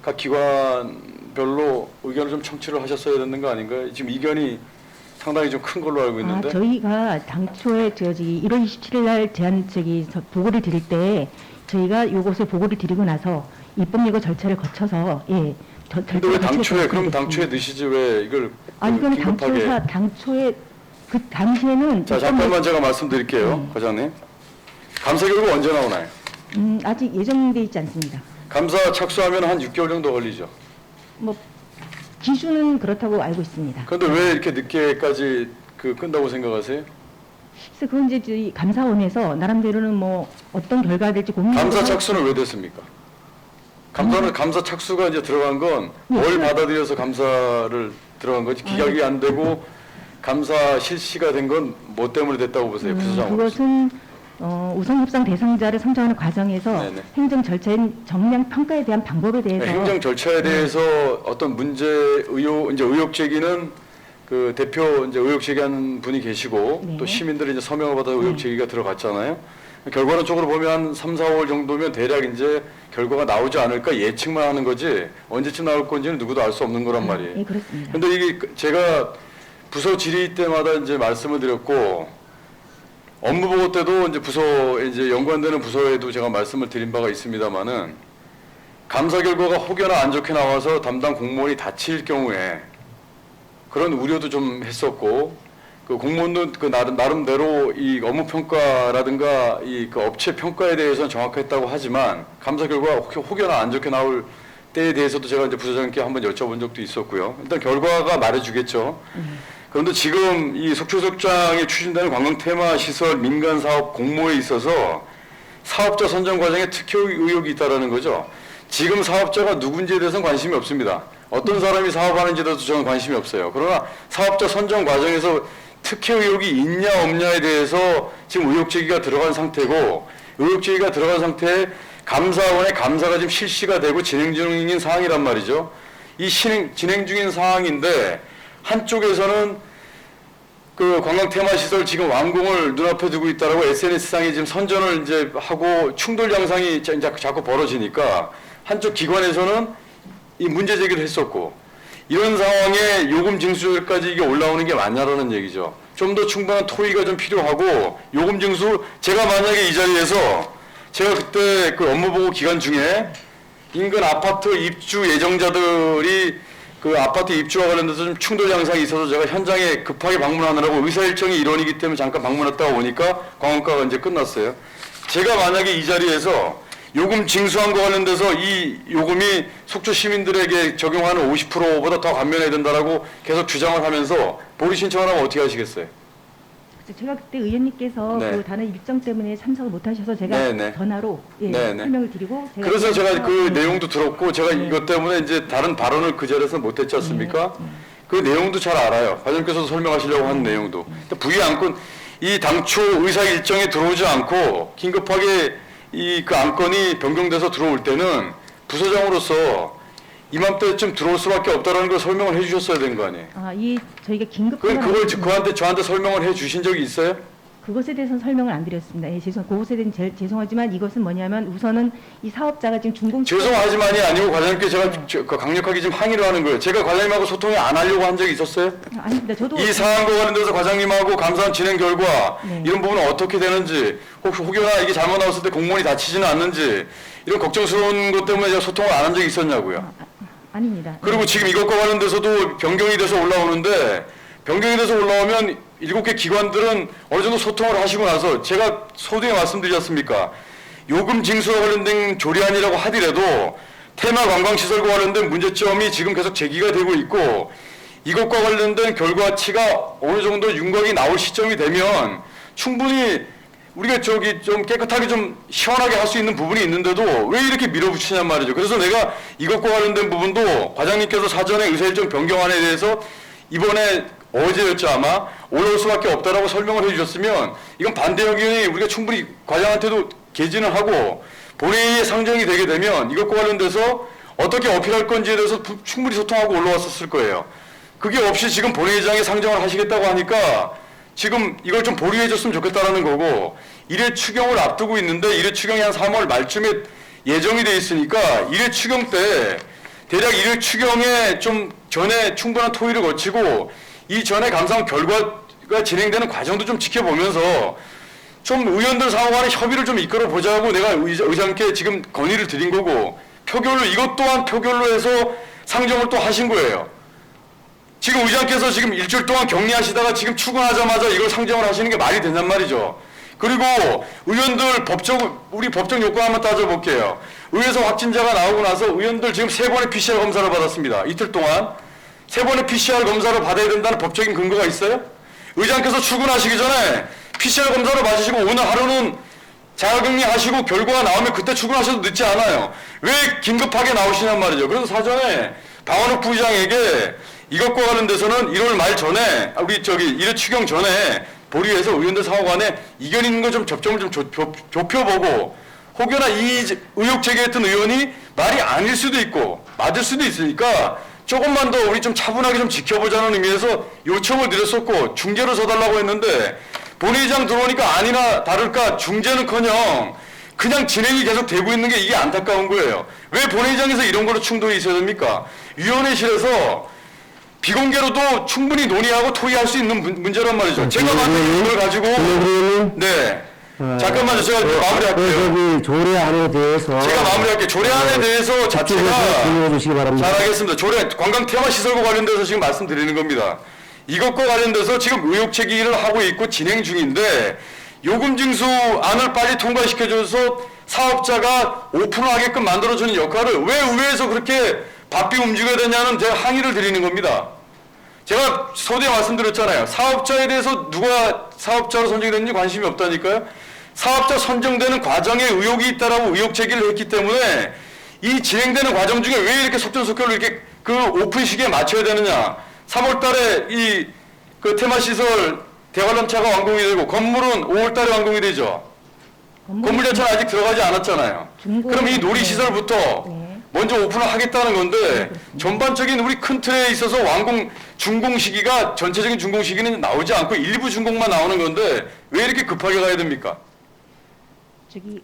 각 기관별로 의견을 좀 청취를 하셨어야 되는 거 아닌가요? 지금 이견이 상당히 좀 큰 걸로 알고 있는데. 저희가 당초에 1월 27일 날 보고를 드릴 때 저희가 요것을 보고를 드리고 나서 입법 예고 절차를 거쳐서 근데 왜 당초에 그럼 당초에 넣으시지 왜 이걸 이건 긴급하게? 당초에 그 당시에는 자 잠깐만 제가 말씀드릴게요, 과장님. 감사 결과 언제 나오나요? 아직 예정돼 있지 않습니다. 감사 착수하면 한 6개월 정도 걸리죠. 뭐 기준은 그렇다고 알고 있습니다. 그런데 왜 이렇게 늦게까지 끈다고 생각하세요? 그래서 그건 이제 저희 감사원에서 나름대로는 뭐 어떤 결과가 될지 고민. 감사 착수는 왜 됐습니까? 감사 착수가 이제 들어간 건 뭘 받아들여서 감사를 들어간 거지 기각이 안 되고 감사 실시가 된 건 뭐 때문에 됐다고 보세요, 부서장으로서? 그것은 우선협상 대상자를 선정하는 과정에서 네네. 행정 절차인 정량 평가에 대한 방법에 대해서 행정 절차에 대해서 어떤 문제 의혹 제기는 그 대표 이제 의혹 제기한 분이 계시고 네. 또 시민들이 이제 서명을 받아 의혹 제기가 들어갔잖아요. 결과는 쪽으로 보면 한 3, 4월 정도면 대략 이제 결과가 나오지 않을까 예측만 하는 거지 언제쯤 나올 건지는 누구도 알 수 없는 거란 말이에요. 네, 그렇습니다. 근데 이게 제가 부서 질의 때마다 이제 말씀을 드렸고 업무 보고 때도 이제 이제 연관되는 부서에도 제가 말씀을 드린 바가 있습니다만은 감사 결과가 혹여나 안 좋게 나와서 담당 공무원이 다칠 경우에 그런 우려도 좀 했었고 그 공무원도 그 나름대로 이 업무 평가라든가 그 업체 평가에 대해서는 정확했다고 하지만 감사 결과 혹여나 안 좋게 나올 때에 대해서도 제가 이제 부서장님께 한번 여쭤본 적도 있었고요. 일단 결과가 말해주겠죠. 그런데 지금 이 속초석장에 추진되는 관광 테마 시설 민간 사업 공모에 있어서 사업자 선정 과정에 특혜 의혹이 있다라는 거죠. 지금 사업자가 누군지에 대해서는 관심이 없습니다. 어떤 사람이 사업하는지에 대해서 저는 관심이 없어요. 그러나 사업자 선정 과정에서 특혜 의혹이 있냐 없냐에 대해서 지금 의혹 제기가 들어간 상태고 의혹 제기가 들어간 상태에 감사원의 감사가 지금 실시가 되고 진행 중인 사항이란 말이죠. 이 진행 중인 사항인데 한쪽에서는 그 관광 테마 시설 지금 완공을 눈앞에 두고 있다라고 SNS상에 지금 선전을 이제 하고 충돌 양상이 자꾸 벌어지니까 한쪽 기관에서는 이 문제 제기를 했었고 이런 상황에 요금 징수까지 이게 올라오는 게 맞냐라는 얘기죠. 좀 더 충분한 토의가 좀 필요하고 요금 징수 제가 만약에 이 자리에서 제가 그때 그 업무 보고 기간 중에 인근 아파트 입주 예정자들이 그 아파트 입주와 관련돼서 좀 충돌 양상이 있어서 제가 현장에 급하게 방문하느라고 의사 일정이 일원이기 때문에 잠깐 방문했다가 오니까 관광가가 이제 끝났어요. 제가 만약에 이 자리에서 요금 징수한 거 관련돼서 이 요금이 속초 시민들에게 적용하는 50%보다 더 감면해야 된다라고 계속 주장을 하면서 보리 신청을 하면 어떻게 하시겠어요? 제가 그때 의원님께서 네. 그 다른 일정 때문에 참석을 못하셔서 제가 네네. 전화로 네네. 설명을 드리고 그래서 제가 그 네. 내용도 들었고 제가 네. 이것 때문에 이제 다른 발언을 그 자리에서 못했지 않습니까? 그 내용도 잘 알아요. 과장님께서도 설명하시려고 하는 내용도. 부의 안건 이 당초 의사 일정에 들어오지 않고 긴급하게 그 안건이 변경돼서 들어올 때는 부서장으로서 이맘때쯤 들어올 수밖에 없다라는 걸 설명을 해주셨어야 된 거 아니에요? 저희가 긴급 그걸 저한테 설명을 해주신 적이 있어요? 그것에 대해서는 설명을 안 드렸습니다. 예, 그것에 대해서는 죄송하지만 이것은 뭐냐면 우선은 이 사업자가 지금 중공 죄송하지만이 아니고 과장님께 제가 강력하게 지금 항의를 하는 거예요. 제가 과장님하고 소통을 안 하려고 한 적이 있었어요? 아닙니다. 저도 이 사안과 관련돼서 과장님하고 감사원 진행 결과 네. 이런 부분은 어떻게 되는지, 혹시 혹여나 이게 잘못 나왔을 때 공무원이 다치지는 않는지 이런 걱정스러운 것 때문에 제가 소통을 안 한 적이 있었냐고요. 아닙니다. 그리고 지금 이것과 관련돼서도 변경이 돼서 올라오는데, 변경이 돼서 올라오면 7개 기관들은 어느 정도 소통을 하시고 나서 제가 소두에 말씀드렸습니까? 요금 징수와 관련된 조례안이라고 하더라도 테마 관광시설과 관련된 문제점이 지금 계속 제기가 되고 있고, 이것과 관련된 결과치가 어느 정도 윤곽이 나올 시점이 되면 충분히 우리가 좀 깨끗하게 좀 시원하게 할 수 있는 부분이 있는데도 왜 이렇게 밀어붙이냔 말이죠. 그래서 내가 이것과 관련된 부분도 과장님께서 사전에 의사일정 변경안에 대해서 이번에 어제였죠 아마 올라올 수밖에 없다라고 설명을 해주셨으면 이건 반대 의견이 우리가 충분히 과장한테도 개진을 하고 본회의에 상정이 되게 되면 이것과 관련돼서 어떻게 어필할 건지에 대해서 충분히 소통하고 올라왔었을 거예요. 그게 없이 지금 본회의장에 상정을 하시겠다고 하니까 지금 이걸 좀 보류해 줬으면 좋겠다라는 거고, 1회 추경을 앞두고 있는데 1회 추경이 한 3월 말쯤에 예정이 돼 있으니까 1회 추경 때 대략 1회 추경에 좀 전에 충분한 토의를 거치고 이 전에 감사원 결과가 진행되는 과정도 좀 지켜보면서 좀 의원들 상호 간에 협의를 좀 이끌어 보자고 내가 의장께 지금 건의를 드린 거고, 표결로 이것 또한 표결로 해서 상정을 또 하신 거예요. 지금 의장께서 지금 일주일 동안 격리하시다가 지금 출근하자마자 이걸 상정을 하시는 게 말이 된단 말이죠. 그리고 의원들 우리 법적 요건 한번 따져볼게요. 의회에서 확진자가 나오고 나서 의원들 지금 3번의 PCR 검사를 받았습니다. 이틀 동안 3번의 PCR 검사를 받아야 된다는 법적인 근거가 있어요? 의장께서 출근하시기 전에 PCR 검사를 받으시고 오늘 하루는 자가격리 하시고 결과가 나오면 그때 출근하셔도 늦지 않아요. 왜 긴급하게 나오시냔 말이죠. 그래서 사전에 박원욱 부의장에게 이것과 관련돼서는 1월 말 전에 우리 1회 추경 전에 보류해서 의원들 상호 간에 이견 있는 거 좀 접점을 좀 좁혀보고, 혹여나 이 의혹 제기했던 의원이 말이 아닐 수도 있고 맞을 수도 있으니까 조금만 더 우리 좀 차분하게 좀 지켜보자는 의미에서 요청을 드렸었고 중재를 서달라고 했는데, 본회의장 들어오니까 아니나 다를까 중재는커녕 그냥 진행이 계속 되고 있는 게 이게 안타까운 거예요. 왜 본회의장에서 이런 걸로 충돌이 있어야 됩니까? 위원회실에서 비공개로도 충분히 논의하고 토의할 수 있는 문제란 말이죠. 제가 만든 걸 가지고 네 잠깐만요. 제가 마무리할게요. 조례안에 대해서 제가 마무리할게요. 조례안에 대해서 자체가 주시기 바랍니다. 잘하겠습니다. 조례 관광 테마 시설과 관련돼서 지금 말씀드리는 겁니다. 이것과 관련돼서 지금 의혹 제기를 하고 있고 진행 중인데, 요금 징수안을 빨리 통과시켜줘서 사업자가 오픈을 하게끔 만들어주는 역할을 왜 의회에서 그렇게 바삐 움직여야 되냐는 제가 항의를 드리는 겁니다. 제가 서두에 말씀드렸잖아요. 사업자에 대해서 누가 사업자로 선정됐는지 관심이 없다니까요. 사업자 선정되는 과정에 의혹이 있다라고 의혹 제기를 했기 때문에 이 진행되는 과정 중에 왜 이렇게 속전속결로 이렇게 그 오픈 시기에 맞춰야 되느냐. 3월 달에 그 테마시설 대관람차가 완공이 되고 건물은 5월 달에 완공이 되죠. 건물 자체는 아직 들어가지 않았잖아요. 그럼 이 놀이시설부터 먼저 오픈을 하겠다는 건데, 전반적인 우리 큰 틀에 있어서 준공 시기가 전체적인 준공 시기는 나오지 않고 일부 준공만 나오는 건데 왜 이렇게 급하게 가야 됩니까?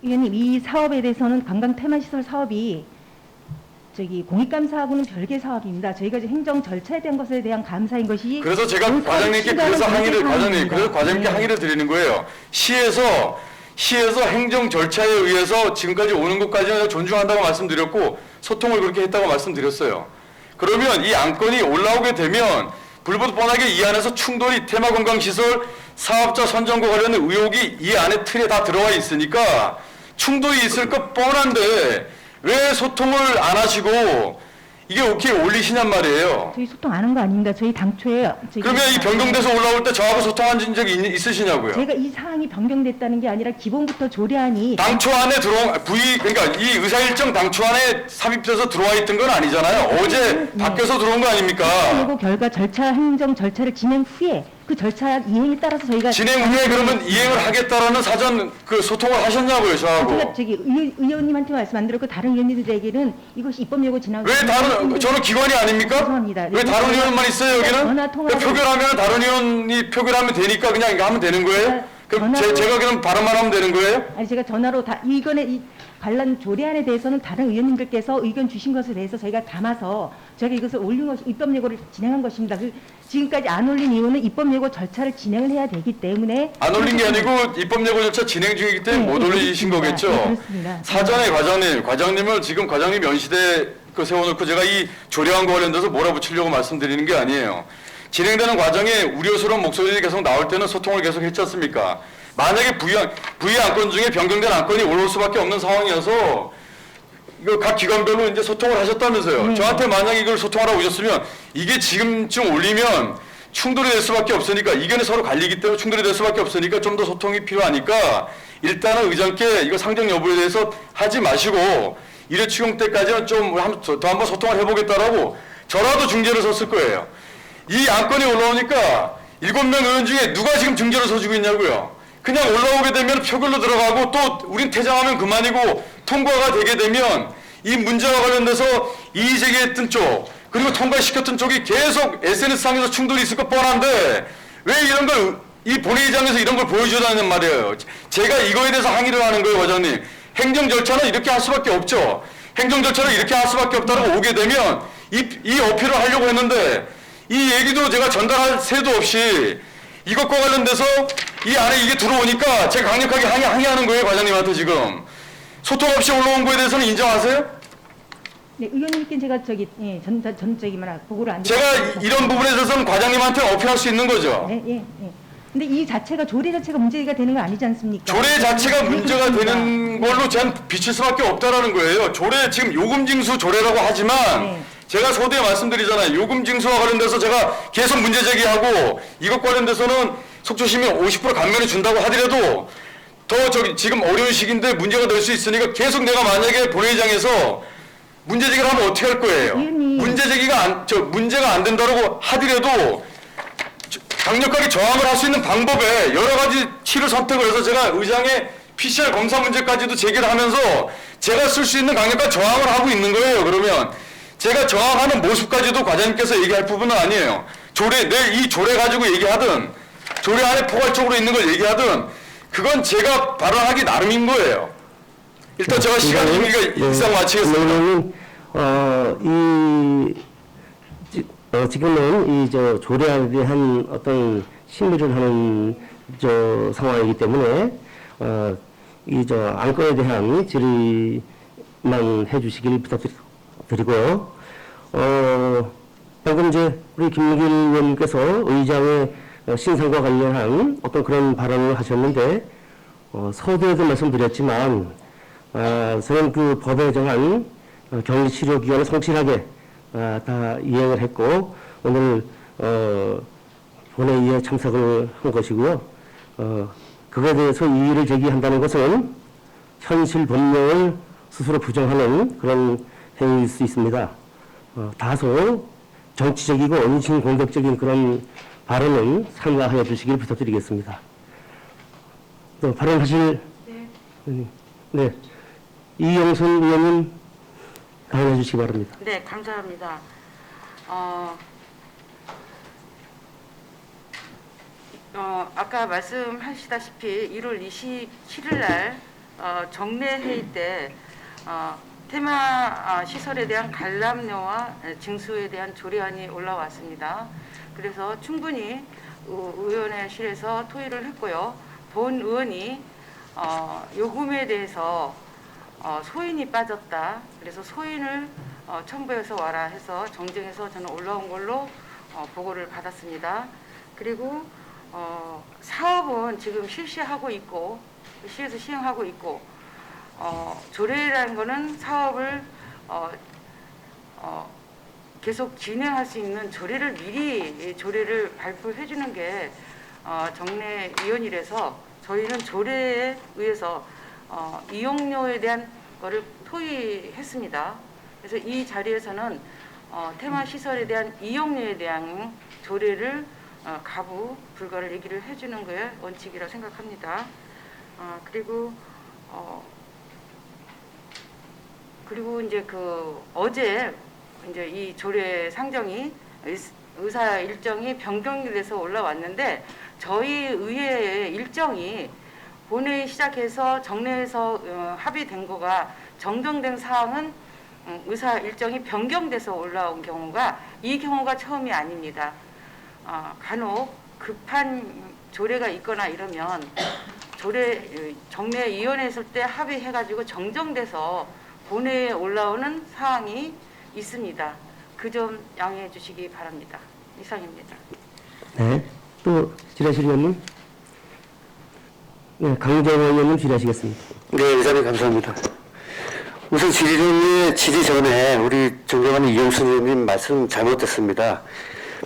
의원님, 이 사업에 대해서는 관광 테마시설 사업이 공익감사하고는 별개 사업입니다. 저희가 이제 행정 절차에 대한 것에 대한 감사인 것이. 그래서 제가 과장님께 과장님께 항의를 드리는 거예요. 시에서 행정 절차에 의해서 지금까지 오는 것까지는 존중한다고 말씀드렸고 소통을 그렇게 했다고 말씀드렸어요. 그러면 이 안건이 올라오게 되면 불보듯 뻔하게 이 안에서 충돌이 테마관광시설 사업자 선정과 관련된 의혹이 이 안에 틀에 다 들어와 있으니까 충돌이 있을 것 뻔한데 왜 소통을 안 하시고 이게 오케이 올리시냔 말이에요. 저희 소통 안 한 거 아닙니다. 저희 당초에. 그러면 이 변경돼서 올라올 때 저하고 소통한 적이 있으시냐고요? 제가 이 사항이 변경됐다는 게 아니라 기본부터 조례안이. 당초 안에 그러니까 이 의사일정 당초 안에 삽입돼서 들어와 있던 건 아니잖아요. 어제 바뀌어서 들어온 거 아닙니까? 그리고 결과 행정 절차를 진행 후에 그 절차 이행에 따라서 저희가. 진행 후에 그러면 이행을 하겠다라는 사전 소통을 하셨냐고요, 저하고. 제가 의원님한테 말씀 안 드렸고 다른 의원님들에게는 이것이 입법예고 지나고. 저는 기관이 아닙니까? 죄송합니다. 왜 다른 의원만 있어요, 여기는? 전화 통화로. 표결하면 다른 의원이 표결하면 되니까 그냥 이거 하면 되는 거예요? 그럼 전화로- 제가 그럼 발언만 하면 되는 거예요? 아니 제가 전화로 다 이 관련 조례안에 대해서는 다른 의원님들께서 의견 주신 것에 대해서 저희가 담아서 저희가 이것을 올린 것 입법 예고를 진행한 것입니다. 지금까지 안 올린 이유는 입법 예고 절차를 진행을 해야 되기 때문에 안 올린 게 아니고 입법 예고 절차 진행 중이기 때문에 네, 못 네, 올리신 그렇습니다. 거겠죠? 네, 그렇습니다. 사전에 과장님을 지금 과장님 연시대 세워놓고 제가 이 조례안과 관련돼서 몰아붙이려고 말씀드리는 게 아니에요. 진행되는 과정에 우려스러운 목소리들이 계속 나올 때는 소통을 계속 했지 않습니까? 만약에 부의 안건 중에 변경된 안건이 올라올 수밖에 없는 상황이어서 이거 각 기관별로 이제 소통을 하셨다면서요. 저한테 만약에 이걸 소통하라고 오셨으면 이게 지금쯤 올리면 충돌이 될 수밖에 없으니까 이견이 서로 갈리기 때문에 충돌이 될 수밖에 없으니까 좀 더 소통이 필요하니까 일단은 의장께 이거 상정 여부에 대해서 하지 마시고 1회 추경 때까지는 좀 더 한번 소통을 해보겠다라고 저라도 중재를 섰을 거예요. 이 안건이 올라오니까 7명 의원 중에 누가 지금 중재를 서주고 있냐고요. 그냥 올라오게 되면 표결로 들어가고 또 우린 퇴장하면 그만이고 통과가 되게 되면 이 문제와 관련돼서 이의 제기했던 쪽 그리고 통과시켰던 쪽이 계속 SNS상에서 충돌이 있을 것 뻔한데 왜 이런 걸 이 본회의장에서 이런 걸 보여주자는 말이에요. 제가 이거에 대해서 항의를 하는 거예요, 과장님. 행정 절차는 이렇게 할 수밖에 없죠. 행정 절차를 이렇게 할 수밖에 없다고 오게 되면 이 어필을 하려고 했는데 이 얘기도 제가 전달할 새도 없이 이것과 관련돼서 이 안에 이게 들어오니까 제가 강력하게 항의하는 거예요, 과장님한테 지금. 소통 없이 올라온 거에 대해서는 인정하세요? 네, 의원님께 제가 전적이만 보고를 안 제가 이런 부분에 대해서는 과장님한테 어필할 수 있는 거죠. 네, 예. 근데 이 조례 자체가 문제가 되는 거 아니지 않습니까? 조례 자체가 문제가 그렇습니다. 되는 걸로 저는 비칠 수밖에 없다라는 거예요. 조례 지금 요금징수 조례라고 하지만 네. 제가 서두에 말씀드리잖아요. 요금징수와 관련돼서 제가 계속 문제 제기하고 이것 관련돼서는 속초시민 50% 감면을 준다고 하더라도 더 지금 어려운 시기인데 문제가 될 수 있으니까 계속 내가 만약에 본회의장에서 문제 제기를 하면 어떻게 할 거예요? 의원님. 문제 제기가 문제가 안 된다고 하더라도 강력하게 저항을 할 수 있는 방법에 여러 가지 치를 선택을 해서 제가 의장의 PCR 검사 문제까지도 제기를 하면서 제가 쓸 수 있는 강력한 저항을 하고 있는 거예요. 그러면 제가 저항하는 모습까지도 과장님께서 얘기할 부분은 아니에요. 이 조례 가지고 얘기하든 조례 안에 포괄적으로 있는 걸 얘기하든 그건 제가 발언하기 나름인 거예요. 일단 제가 시간 의미가 이상 마치겠습니다. 지금은 조례안에 대한 어떤 심의를 하는 상황이기 때문에 안건에 대한 질의만 해주시길 부탁드리고 방금 우리 김민길 의원님께서 의장의 신상과 관련한 어떤 그런 발언을 하셨는데 서두에도 말씀드렸지만 저는 그 법에 정한 격리치료 기간을 성실하게 다 이행을 했고 오늘 본회의에 참석을 한 것이고요. 그거에 대해서 이의를 제기한다는 것은 현실 법령을 스스로 부정하는 그런 행위일 수 있습니다. 다소 정치적이고 원신 공격적인 그런 발언은 삼가하여 주시길 부탁드리겠습니다. 또 발언하실 네. 이영선 의원님 발언해 주시기 바랍니다. 네, 감사합니다. 아까 말씀하시다시피 1월 27일 날 정례 회의 때 테마 시설에 대한 관람료와 징수에 대한 조례안이 올라왔습니다. 그래서 충분히 의원회실에서 토의를 했고요. 본 의원이 요금에 대해서 소인이 빠졌다. 그래서 소인을 첨부해서 와라 해서 정정해서 저는 올라온 걸로 보고를 받았습니다. 그리고 사업은 지금 실시하고 있고 시에서 시행하고 있고 조례라는 거는 사업을 계속 진행할 수 있는 조례를 미리 조례를 발표해 주는 게 정례위원이라서 저희는 조례에 의해서 이용료에 대한 거를 토의했습니다. 그래서 이 자리에서는 테마 시설에 대한 이용료에 대한 조례를 가부 불가를 얘기를 해주는 게 원칙이라 생각합니다. 그리고 이제 어제 이제 이 조례 상정이 의사 일정이 변경이 돼서 올라왔는데 저희 의회의 일정이 본회의 시작해서 정례에서 합의된 거가 정정된 사항은 의사 일정이 변경돼서 올라온 경우가 이 경우가 처음이 아닙니다. 간혹 급한 조례가 있거나 이러면 정례위원회 있을 때 합의해가지고 정정돼서 본회의에 올라오는 사항이 있습니다. 그 점 양해해 주시기 바랍니다. 이상입니다. 네. 또 질의하실 의원님? 네, 강정호 의원님 질의하시겠습니다. 네, 의장님 감사합니다. 우선 질의 전에 우리 존경하는 이용수 의원님 말씀 잘못됐습니다.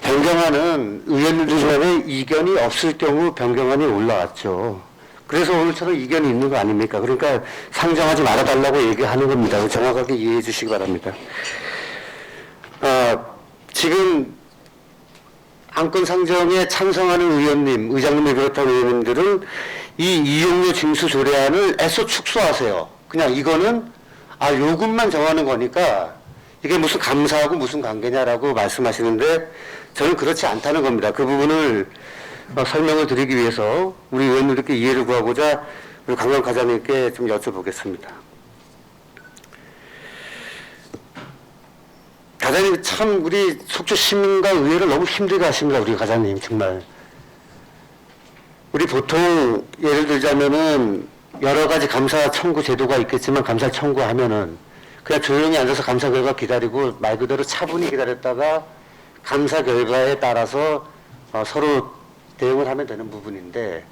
변경안은 의원님들 간에 이견이 없을 경우 변경안이 올라왔죠. 그래서 오늘처럼 이견이 있는 거 아닙니까? 그러니까 상정하지 말아달라고 얘기하는 겁니다. 정확하게 이해해 주시기 바랍니다. 지금 안건 상정에 찬성하는 의원님, 의장님을 비롯한 의원님들은 이 이용료 징수 조례안을 애써 축소하세요. 그냥 이거는 요금만 정하는 거니까 이게 무슨 감사하고 무슨 관계냐라고 말씀하시는데 저는 그렇지 않다는 겁니다. 그 부분을 설명을 드리기 위해서 우리 의원님들께 이해를 구하고자 우리 강강 과장님께 좀 여쭤보겠습니다. 과장님 참 우리 속초 시민과 의회를 너무 힘들게 하십니다. 우리 과장님 정말. 우리 보통 예를 들자면은 여러 가지 감사 청구 제도가 있겠지만 감사 청구하면은 그냥 조용히 앉아서 감사 결과 기다리고 말 그대로 차분히 기다렸다가 감사 결과에 따라서 서로 대응을 하면 되는 부분인데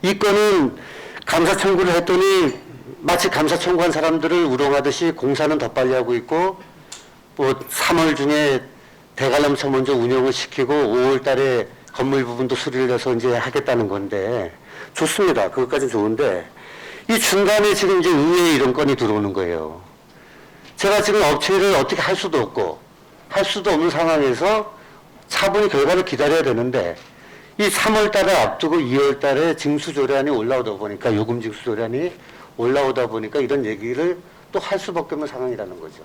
이 건은 감사 청구를 했더니 마치 감사 청구한 사람들을 우롱하듯이 공사는 더 빨리 하고 있고 뭐 3월 중에 대관람차 먼저 운영을 시키고 5월 달에 건물 부분도 수리를 해서 이제 하겠다는 건데 좋습니다. 그것까지는 좋은데 이 중간에 지금 이제 의회에 이런 건이 들어오는 거예요. 제가 지금 업체를 어떻게 할 수도 없고 할 수도 없는 상황에서 차분히 결과를 기다려야 되는데 이 3월 달에 앞두고 2월 달에 징수조례안이 올라오다 보니까 요금 징수조례안이 올라오다 보니까 이런 얘기를 또 할 수밖에 없는 상황이라는 거죠.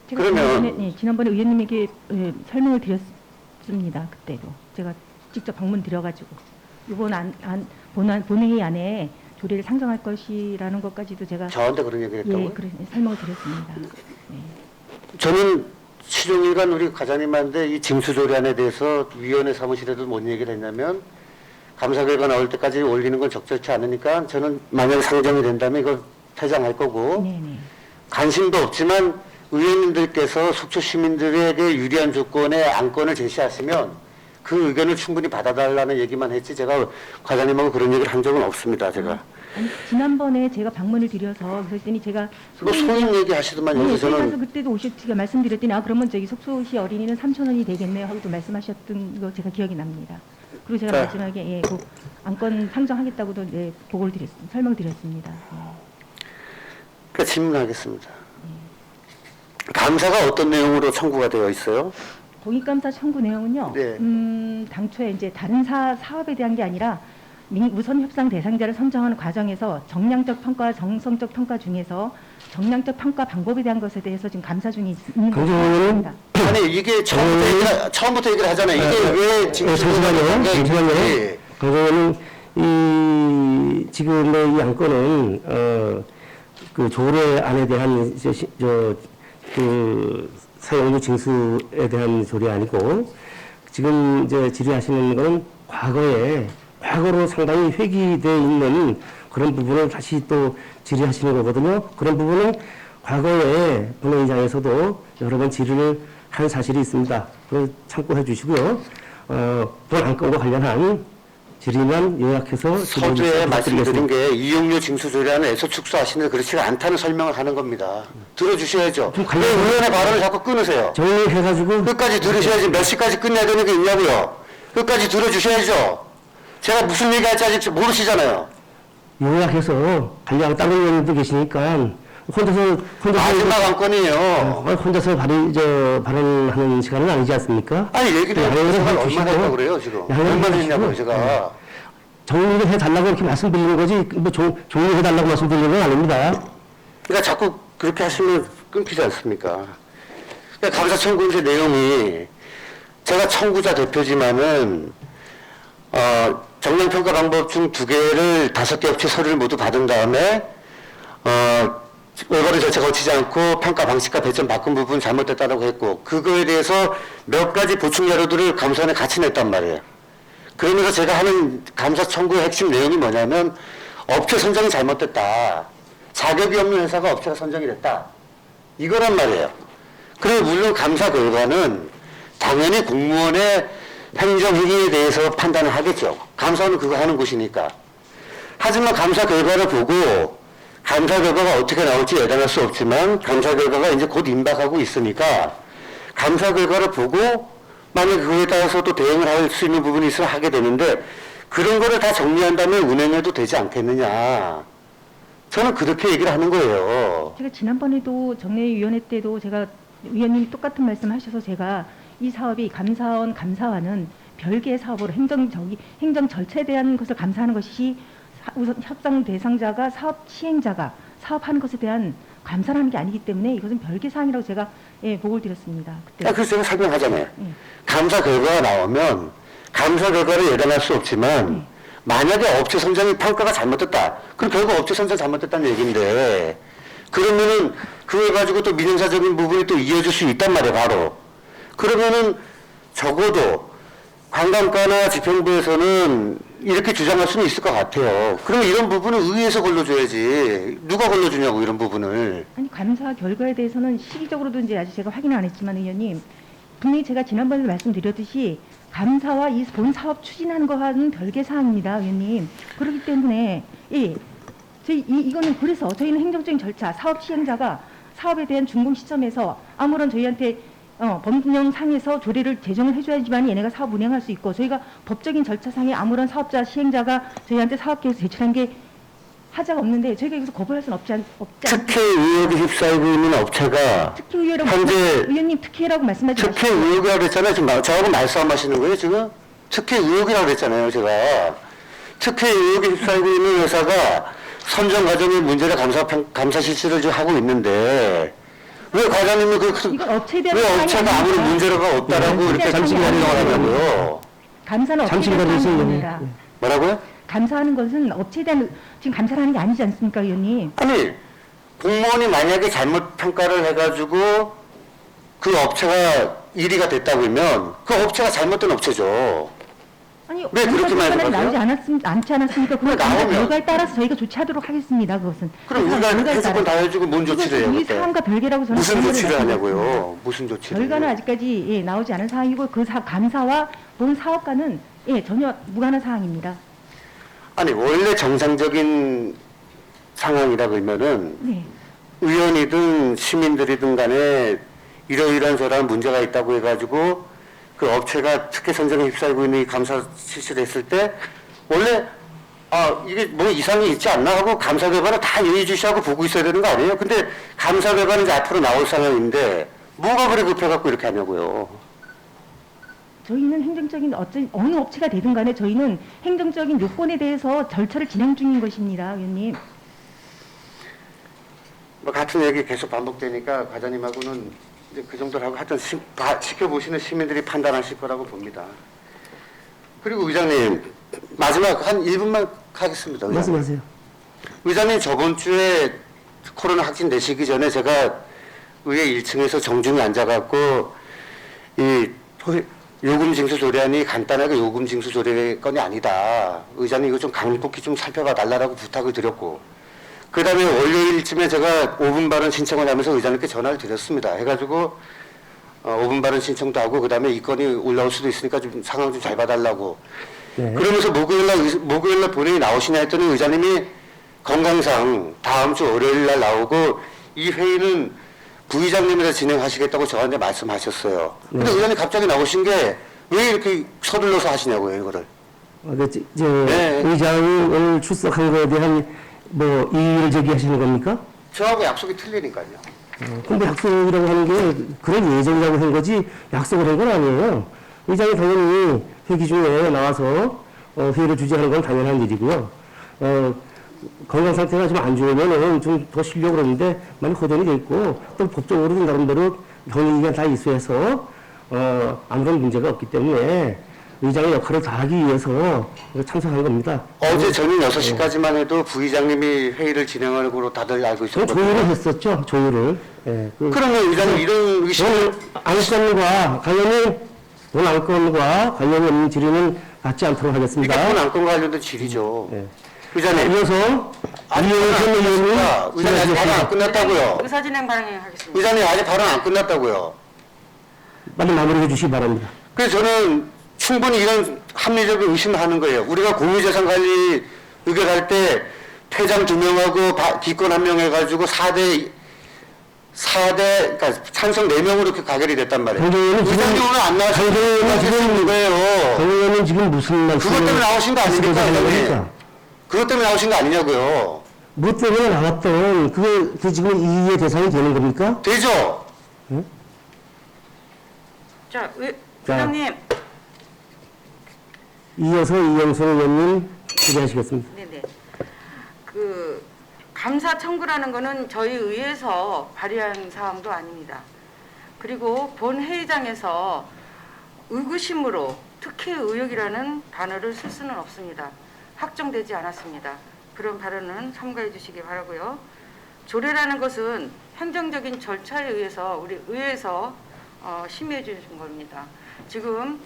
제가 그러면 지난번에 의원님에게 설명을 드렸습니다. 그때도 제가 직접 방문 드려가지고 이번 본회의 안에 조례를 상정할 것이라는 것까지도 제가 저한테 그런 얘기를 했다고요? 설명을 드렸습니다. 네. 저는 시종일관 우리 과장님한테 이 징수조례안에 대해서 위원회 사무실에도 뭔 얘기를 했냐면 감사 결과 나올 때까지 올리는 건 적절치 않으니까 저는 만약 상정이 된다면 이걸 퇴장할 거고 네네. 관심도 없지만 의원님들께서 속초 시민들에게 유리한 조건의 안건을 제시하시면 그 의견을 충분히 받아달라는 얘기만 했지 제가 과장님하고 그런 얘기를 한 적은 없습니다. 제가. 아니, 지난번에 제가 방문을 드려서 그랬더니 제가 뭐 소인 얘기 하시더만 네, 여기서는 그래서 그때도 제가 말씀드렸더니 그러면 저기 속초시 어린이는 3,000원이 되겠네요 하고도 말씀하셨던 거 제가 기억이 납니다. 그리고 제가 자. 마지막에 그 안건 상정하겠다고도 보고를 설명드렸습니다. 그러니까 질문하겠습니다. 감사가 어떤 내용으로 청구가 되어 있어요? 공익감사 청구 내용은요. 네. 당초에 이제 다른 사업에 대한 게 아니라 우선 협상 대상자를 선정하는 과정에서 정량적 평가와 정성적 평가 중에서 정량적 평가 방법에 대한 것에 대해서 지금 감사 중에 있는 것입니다. 아니 이게 처음부터 얘기를 하잖아요. 이게 왜 잠시만요. 강정호는 이 지금의 이 안건은 그 조례안에 대한 그 사용료 징수에 대한 조례안이고 지금 이제 질의하시는 것은 과거로 상당히 회귀되어 있는 그런 부분을 다시 또 질의하시는 거거든요. 그런 부분은 과거에 본회의장에서도 여러 번 질의를 한 사실이 있습니다. 그걸 참고해 주시고요. 본 안건과 관련한 질의만 요약해서 서두에 말씀드린 게 이용료 징수 조례안을 애써 축소하시는데 그렇지가 않다는 설명을 하는 겁니다. 들어주셔야죠. 왜 의원의 발언을 자꾸 끊으세요? 정리해가지고 끝까지 들으셔야지. 몇 시까지 끝내야 되는 게 있냐고요. 끝까지 들어주셔야죠. 제가 무슨 얘기할지 아직 모르시잖아요. 요약해서 관리하고 다른 의원님도 계시니까 혼자서 마지막 안건이에요. 혼자서 발언하는 시간은 아니지 않습니까? 아니 얘기를 양해를 얼마나 했다고 그래요 지금? 양해를 얼마나 해주시고, 했냐고요 제가. 정리를 해달라고 이렇게 말씀드리는 거지 뭐 정리해달라고 말씀드리는 건 아닙니다. 그러니까 자꾸 그렇게 하시면 끊기지 않습니까? 그러니까 감사 청구인의 내용이 제가 청구자 대표지만은 정량평가 방법 중 2개를 5개 업체 서류를 모두 받은 다음에 올바른 절차 거치지 않고 평가 방식과 배점 바꾼 부분 잘못됐다고 했고, 그거에 대해서 몇 가지 보충 자료들을 감사원에 같이 냈단 말이에요. 그러면서 제가 하는 감사 청구의 핵심 내용이 뭐냐면 업체 선정이 잘못됐다. 자격이 없는 회사가 업체가 선정이 됐다. 이거란 말이에요. 그리고 물론 감사 결과는 당연히 공무원의 행정행위에 대해서 판단을 하겠죠. 감사원은 그거 하는 곳이니까. 하지만 감사 결과를 보고 감사 결과가 어떻게 나올지 예단할 수 없지만 감사 결과가 이제 곧 임박하고 있으니까 감사 결과를 보고 만약 그거에 따라서 또 대응을 할 수 있는 부분이 있으면 하게 되는데, 그런 거를 다 정리한 다음에 운행해도 되지 않겠느냐. 저는 그렇게 얘기를 하는 거예요. 제가 지난번에도 정례위원회 때도 제가 위원님이 똑같은 말씀하셔서 제가 이 사업이 감사와는 별개의 사업으로 행정 절차에 대한 것을 감사하는 것이 우선 협상 대상자가 사업 시행자가 사업하는 것에 대한 감사를 하는 게 아니기 때문에 이것은 별개 사항이라고 제가 보고를 드렸습니다. 그때. 그래서 제가 설명하잖아요. 감사 결과가 나오면 감사 결과를 예단할 수 없지만 만약에 업체 선정이 평가가 잘못됐다. 그럼 결국 업체 선정 잘못됐다는 얘기인데, 그러면은 그걸 가지고 또 민영사적인 부분이 또 이어질 수 있단 말이에요, 바로. 그러면은 적어도 관광과나 집행부에서는 이렇게 주장할 수는 있을 것 같아요. 그러면 이런 부분은 의회에서 걸러줘야지. 누가 걸러주냐고, 이런 부분을. 아니, 감사 결과에 대해서는 시기적으로도 이제 아직 제가 확인을 안 했지만 의원님, 분명히 제가 지난번에 말씀드렸듯이 감사와 이 본 사업 추진하는 거와는 별개 사항입니다, 의원님. 그렇기 때문에 이거는 그래서 저희는 행정적인 절차, 사업 시행자가 사업에 대한 준공 시점에서 아무런 저희한테 법령상에서 조례를 제정을 해줘야지만 얘네가 사업 운행할 수 있고, 저희가 법적인 절차상에 아무런 사업자 시행자가 저희한테 사업계획서 제출한 게 하자가 없는데 저희가 여기서 거부할 수는 없지 특혜 의혹에 휩싸이고 있는 업체가 특혜 의혹이라고 현재 의원님 특혜라고 말씀하지 마시고. 특혜 의혹이라고 그랬잖아요. 지금 저하고 말싸움하시는 거예요, 지금? 특혜 의혹이라고 그랬잖아요, 제가. 특혜 의혹에 휩싸이고 있는 회사가 선정 과정의 문제를 감사 실시를 지금 하고 있는데, 왜 과장님이 이건 업체에 대한 왜 사항이 업체가 아무런 아닙니다. 문제가 없다라고 네, 이렇게 잠시 설명을 하냐고요? 감사는 업체에 대한 사항이 아닙니다. 뭐라고요? 감사하는 것은 업체에 대한 지금 감사를 하는 게 아니지 않습니까, 의원님? 아니, 공무원이 만약에 잘못 평가를 해가지고 그 업체가 1위가 됐다고 하면 그 업체가 잘못된 업체죠. 아니, 왜 그렇게 감사 말씀하세요? 나오지 않지 않았습니까? 그건 감사 나오면. 결과에 따라서 저희가 조치하도록 하겠습니다, 그것은. 그럼 감사 우리가 결과에 해석권 다 따라서. 해주고 뭔 조치를 해요, 이 그때? 사항과 별개라고 저는 무슨 정보를 조치를 말씀드렸습니다. 하냐고요? 무슨 조치를? 결과는 아직까지 나오지 않은 사항이고 그 감사와 본 사업과는 전혀 무관한 사항입니다. 아니, 원래 정상적인 상황이라 그러면은 네. 의원이든 시민들이든 간에 이러이러한 저러한 문제가 있다고 해가지고 그 업체가 특혜 선정에 휩싸이고 있는 이 감사 실시를 했을 때 원래 이게 뭐 이상이 있지 않나 하고 감사 결과를 다 예의주시하고 보고 있어야 되는 거 아니에요? 근데 감사 결과는 이제 앞으로 나올 상황인데 뭐가 그래 급해갖고 이렇게 하냐고요. 저희는 행정적인 어느 업체가 되든 간에 저희는 행정적인 요건에 대해서 절차를 진행 중인 것입니다, 의원님. 뭐 같은 얘기 계속 반복되니까 과장님하고는 이제 그 정도로 하고 하여튼 지켜보시는 시민들이 판단하실 거라고 봅니다. 그리고 의장님, 마지막 한 1분만 하겠습니다. 의장님. 말씀하세요. 의장님, 저번 주에 코로나 확진 되시기 전에 제가 의회 1층에서 정중히 앉아갖고 이 요금 징수 조례안이 간단하게 요금 징수 조례 건이 아니다. 의장님 이거 좀 강력히 좀 살펴봐 달라고 부탁을 드렸고, 그 다음에 월요일쯤에 제가 5분 발언 신청을 하면서 의장님께 전화를 드렸습니다. 해가지고 5분 발언 신청도 하고 그 다음에 이 건이 올라올 수도 있으니까 좀 상황 좀 잘 봐달라고. 네. 그러면서 목요일날 본회의 나오시냐 했더니 의장님이 건강상 다음 주 월요일날 나오고 이 회의는 부의장님이라 진행하시겠다고 저한테 말씀하셨어요. 근데 의장님 갑자기 나오신 게 왜 이렇게 서둘러서 하시냐고요, 이거를. 네. 의장이 오늘 출석한 거에 대한 뭐 이의를 제기하시는 겁니까? 저하고 약속이 틀리니까요. 근데 약속이라고 하는 게 그런 예정이라고 한 거지 약속을 한 건 아니에요. 의장이 당연히 회기 중에 나와서 회의를 주재하는 건 당연한 일이고요. 건강 상태가 좀 안 좋으면은 좀 더 쉬려고 그러는데 많이 호전이 돼 있고 또 법적으로도 나름대로 병리기간 다 이수해서 아무런 문제가 없기 때문에 의장의 역할을 다하기 위해서 참석한 겁니다. 어제 저녁 6시까지만 해도 부의장님이 회의를 진행하려고 다들 알고 저 있었거든요. 조율을 했었죠, 조율을. 예, 그러면 의장님 이런 의심을 안건과 관련된 본 안건과 관련이 없는 질의는 받지 않도록 하겠습니다. 그러니까 본 안건과 관련된 질의죠. 예. 의장님, 이어서 아니, 이용선 의원님 의장님 아직 발언 안 끝났다고요. 의사진행 발행하겠습니다. 의장님 아직 발언 안 끝났다고요. 빨리 마무리해 주시기 바랍니다. 그래서 저는 충분히 이런 합리적인 의심을 하는 거예요. 우리가 공유재산관리 의결할 때 퇴장 2명하고 기권 1명 해가지고 4대 그러니까 찬성 4명으로 이렇게 가결이 됐단 말이에요. 강정희는 지금 의장님 오늘 안 나와서 강정희는 지금 거예요. 강 의원님 지금 무슨 말씀을 그것 때문에 나오신 거 아닙니까, 하시는 의장님? 겁니까? 그것 때문에 나오신 거 아니냐고요. 뭐 때문에 나왔던 그 지금 이의의 대상이 되는 겁니까? 되죠? 자, 자. 의장님. 이어서 이영선 의원님 질의하시겠습니다. 네네. 그 감사 청구라는 거는 저희 의회에서 발의한 사항도 아닙니다. 그리고 본 회의장에서 의구심으로 특혜 의혹이라는 단어를 쓸 수는 없습니다. 확정되지 않았습니다. 그런 발언은 삼가해 주시기 바라고요. 조례라는 것은 행정적인 절차에 의해서 우리 의회에서 심의해 주신 겁니다. 지금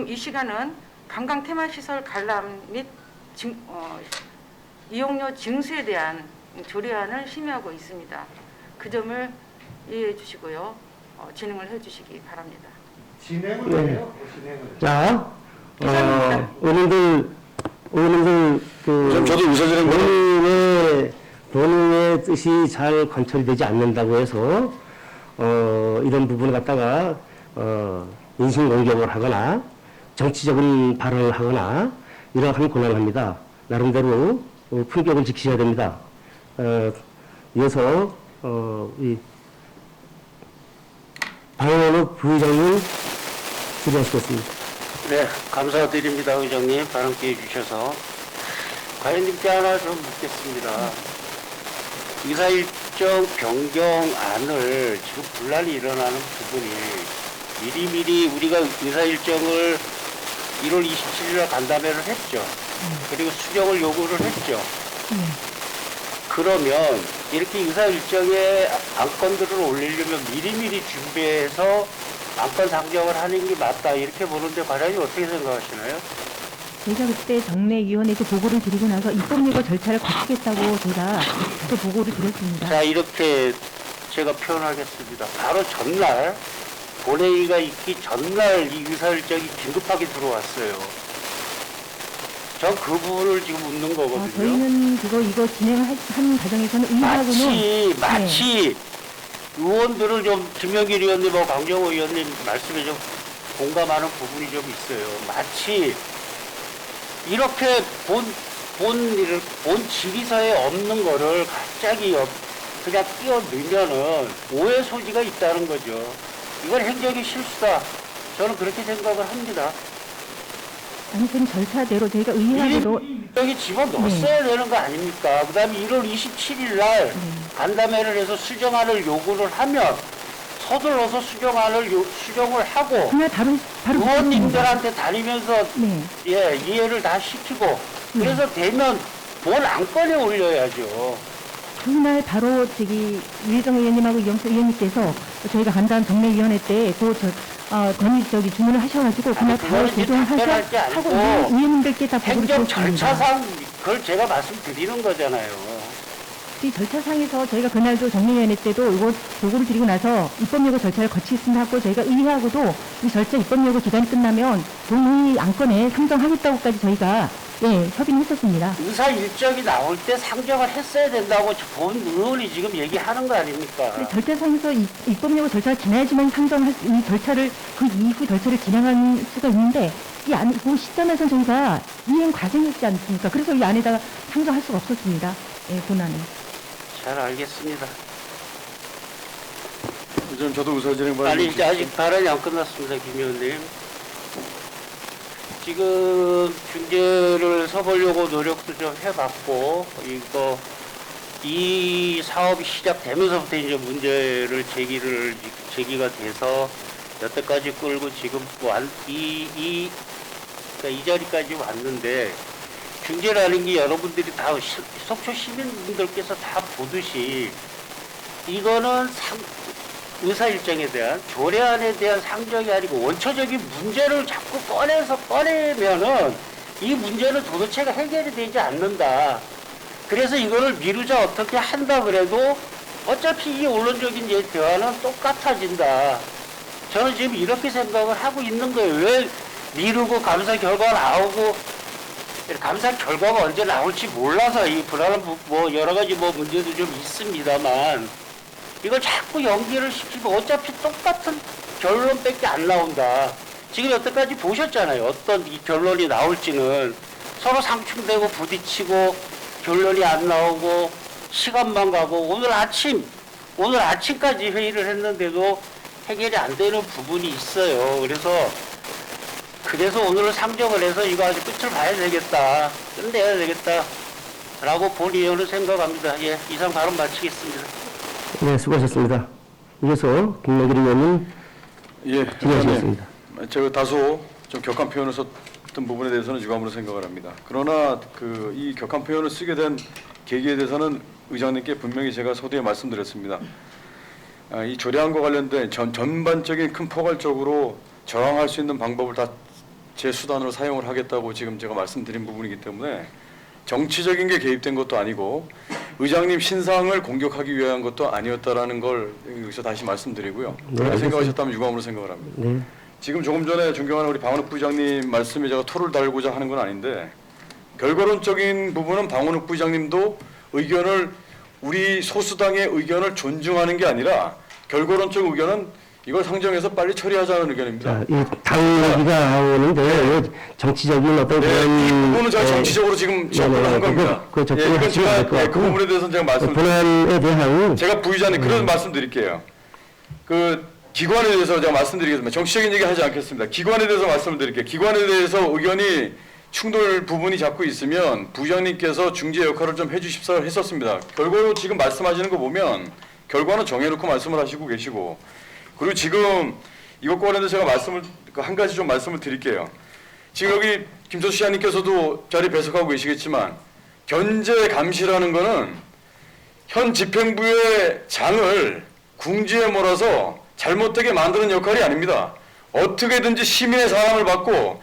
이 시간은 관광 테마시설 관람 및 이용료 징수에 대한 조례안을 심의하고 있습니다. 그 점을 이해해 주시고요. 진행을 해 주시기 바랍니다. 진행을 해요? 진행을. 자, 이상입니다. 의원님들 그 저도 의사진행 본인의 뜻이 잘 관철이 되지 않는다고 해서 이런 부분을 갖다가 인신 공격을 하거나 정치적인 발언을 하거나 이러한 곤란합니다. 나름대로 품격을 지키셔야 됩니다. 이어서 이 방원욱 부의장님 질의하시겠습니다. 네, 감사드립니다, 의장님. 발언 기회 주셔서. 과장님께 하나 좀 묻겠습니다. 의사 일정 변경안을 지금 분란이 일어나는 부분이 미리미리 우리가 의사 일정을 1월 27일에 간담회를 했죠. 그리고 수정을 요구를 했죠. 그러면 이렇게 의사 일정에 안건들을 올리려면 미리미리 준비해서 안건 상정을 하는 게 맞다 이렇게 보는데 과장님 어떻게 생각하시나요? 제가 그때 정례위원회에서 보고를 드리고 나서 입법예고 절차를 거치겠다고 제가 그때 보고를 드렸습니다. 자, 이렇게 제가 표현하겠습니다. 바로 전날 본회의가 있기 전날 이 의사 일정이 긴급하게 들어왔어요. 전 그 부분을 지금 묻는 거거든요. 저희는 이거 진행한 과정에서는 의하고는 마치 의원들을 좀 김영길 의원님하고 강정호 의원님 말씀에 좀 공감하는 부분이 좀 있어요. 마치 이렇게 본 질의서에 없는 거를 갑자기 그냥 끼워넣으면은 오해 소지가 있다는 거죠. 이건 행정의 실수다. 저는 그렇게 생각을 합니다. 아니 그럼 절차대로 저희가 의하고도 여기 집어넣었어야 되는 거 아닙니까? 그 다음에 1월 27일 날 간담회를 해서 수정안을 요구를 하면 서둘러서 수정을 하고 그날 바로 의원님들한테 다니면서 네. 예, 이해를 다 시키고 그래서 되면 본 안건에 올려야죠. 그날 바로 유혜정 의원님하고 이영수 의원님께서 저희가 간담 정례위원회 때또 주문을 하셔가지고 그날 바로 그거는 이제 조정을 답변할 게 하고 아니고 의원님들께 다 보고를 행정 드렸습니다. 절차상 그걸 제가 말씀드리는 거잖아요. 이 절차상에서 저희가 그날도 정례위원회 때도 이거 보고를 드리고 나서 입법예고 절차를 거치겠습니다 하고 저희가 의회하고도 이 절차 입법예고 기간이 끝나면 본회의 안건에 상정하겠다고까지 저희가 협의를 했었습니다. 의사 일정이 나올 때 상정을 했어야 된다고 본 의원이 지금 얘기하는 거 아닙니까? 근데 절차상에서 입법예고 절차가 지나야지만 상정할 이 절차를 그 이후 절차를 진행할 수가 있는데 그 시점에서 저희가 이행 과정이었지 않습니까? 그래서 이 안에다가 상정할 수가 없었습니다. 본안에. 잘 알겠습니다. 지금 저도 의사진행 아니 이제 아직 발언이 안 끝났습니다, 김 의원님. 지금 중재를 서보려고 노력도 좀 해봤고 이 사업이 시작되면서부터 이제 문제를 제기가 돼서 여태까지 끌고 지금 이 그러니까 이 자리까지 왔는데 중재라는 게 여러분들이 다 속초 시민분들께서 다 보듯이 이거는 의사 일정에 대한 조례안에 대한 상정이 아니고 원초적인 문제를 자꾸 꺼내면은 이 문제는 도대체가 해결이 되지 않는다. 그래서 이거를 미루자 어떻게 한다 그래도 어차피 이 언론적인 대화는 똑같아진다. 저는 지금 이렇게 생각을 하고 있는 거예요. 왜 미루고 감사 결과 나오고 감사 결과가 언제 나올지 몰라서 이 불안한 뭐 여러 가지 뭐 문제도 좀 있습니다만 이걸 자꾸 연기를 시키고 어차피 똑같은 결론밖에 안 나온다. 지금 여태까지 보셨잖아요. 어떤 이 결론이 나올지는 서로 상충되고 부딪히고 결론이 안 나오고 시간만 가고 오늘 아침까지 회의를 했는데도 해결이 안 되는 부분이 있어요. 그래서 오늘 상정을 해서 이거 아주 끝을 봐야 되겠다. 끝내야 되겠다. 라고 본 의원은 생각합니다. 예, 이상 발언 마치겠습니다. 네, 수고하셨습니다. 이어서 김명길 의원님 진행하시겠습니다. 제가 다소 좀 격한 표현을 썼던 부분에 대해서는 유감으로 생각을 합니다. 그러나 이 격한 표현을 쓰게 된 계기에 대해서는 의장님께 분명히 제가 서두에 말씀드렸습니다. 이 조례안과 관련된 전반적인 큰 포괄적으로 저항할 수 있는 방법을 다 제 수단으로 사용을 하겠다고 지금 제가 말씀드린 부분이기 때문에 정치적인 게 개입된 것도 아니고 의장님 신상을 공격하기 위한 것도 아니었다라는 걸 여기서 다시 말씀드리고요. 그렇게 생각하셨다면 유감으로 생각을 합니다. 네. 지금 조금 전에 존경하는 우리 방원욱 부장님 말씀에 제가 토를 달고자 하는 건 아닌데 결과론적인 부분은 방원욱 부장님도 우리 소수당의 의견을 존중하는 게 아니라 결과론적 의견은 이걸 상정해서 빨리 처리하자는 의견입니다. 자, 이 당 얘기가 나오는데 정치적인 어떤 네, 그런 이 부분은 제가 정치적으로 지금 접근을 한 겁니다. 이건 제가 그 부분에 대해서는 제가 말씀을 본안에 대한 제가 부의장님 그런 말씀드릴게요. 그 기관에 대해서 제가 말씀드리겠습니다. 정치적인 얘기 하지 않겠습니다. 기관에 대해서 말씀을 드릴게요. 기관에 대해서 의견이 충돌 부분이 자꾸 있으면 부의장님께서 중재 역할을 좀 해주십사 했었습니다. 결과로 지금 말씀하시는 거 보면 결과는 정해놓고 말씀을 하시고 계시고 그리고 지금 이것과 관련해서 제가 한 가지 좀 말씀을 드릴게요. 지금 여기 김철수 시장님께서도 자리 배석하고 계시겠지만 견제 감시라는 거는 현 집행부의 장을 궁지에 몰아서 잘못되게 만드는 역할이 아닙니다. 어떻게든지 시민의 사랑을 받고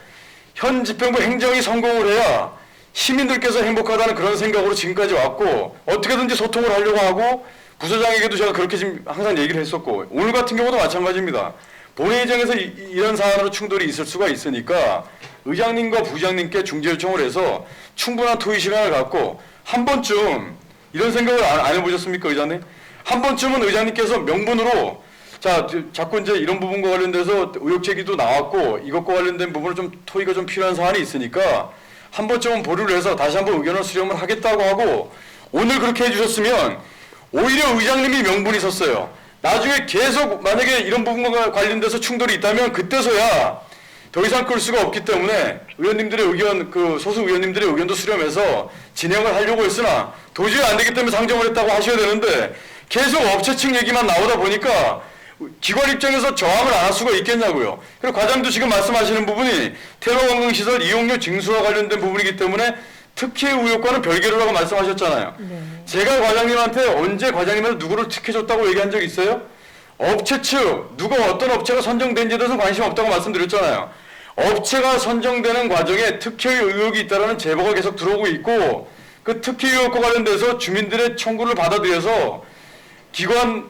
현 집행부 행정이 성공을 해야 시민들께서 행복하다는 그런 생각으로 지금까지 왔고 어떻게든지 소통을 하려고 하고 부서장에게도 제가 그렇게 지금 항상 얘기를 했었고 오늘 같은 경우도 마찬가지입니다. 본회의장에서 이런 사안으로 충돌이 있을 수가 있으니까 의장님과 부의장님께 중재 요청을 해서 충분한 토의 시간을 갖고 한 번쯤 이런 생각을 안 해보셨습니까, 의장님? 한 번쯤은 의장님께서 명분으로 자꾸 이제 이런 부분과 관련돼서 의혹 제기도 나왔고 이것과 관련된 부분을 좀 토의가 좀 필요한 사안이 있으니까 한 번쯤은 보류를 해서 다시 한번 의견을 수렴을 하겠다고 하고 오늘 그렇게 해주셨으면 오히려 의장님이 명분이 섰어요. 나중에 계속 만약에 이런 부분과 관련돼서 충돌이 있다면 그때서야 더 이상 끌 수가 없기 때문에 의원님들의 의견, 소수 의원님들의 의견도 수렴해서 진행을 하려고 했으나 도저히 안 되기 때문에 상정을 했다고 하셔야 되는데 계속 업체 측 얘기만 나오다 보니까 기관 입장에서 저항을 안 할 수가 있겠냐고요. 그리고 과장도 지금 말씀하시는 부분이 테러관광시설 이용료 징수와 관련된 부분이기 때문에 특혜 의혹과는 별개로라고 말씀하셨잖아요. 네. 제가 과장님한테 언제 과장님한테 누구를 특혜줬다고 얘기한 적 있어요? 업체 측, 어떤 업체가 선정된지에 대해서 관심 없다고 말씀드렸잖아요. 업체가 선정되는 과정에 특혜 의혹이 있다는 제보가 계속 들어오고 있고 그 특혜 의혹과 관련돼서 주민들의 청구를 받아들여서 기관이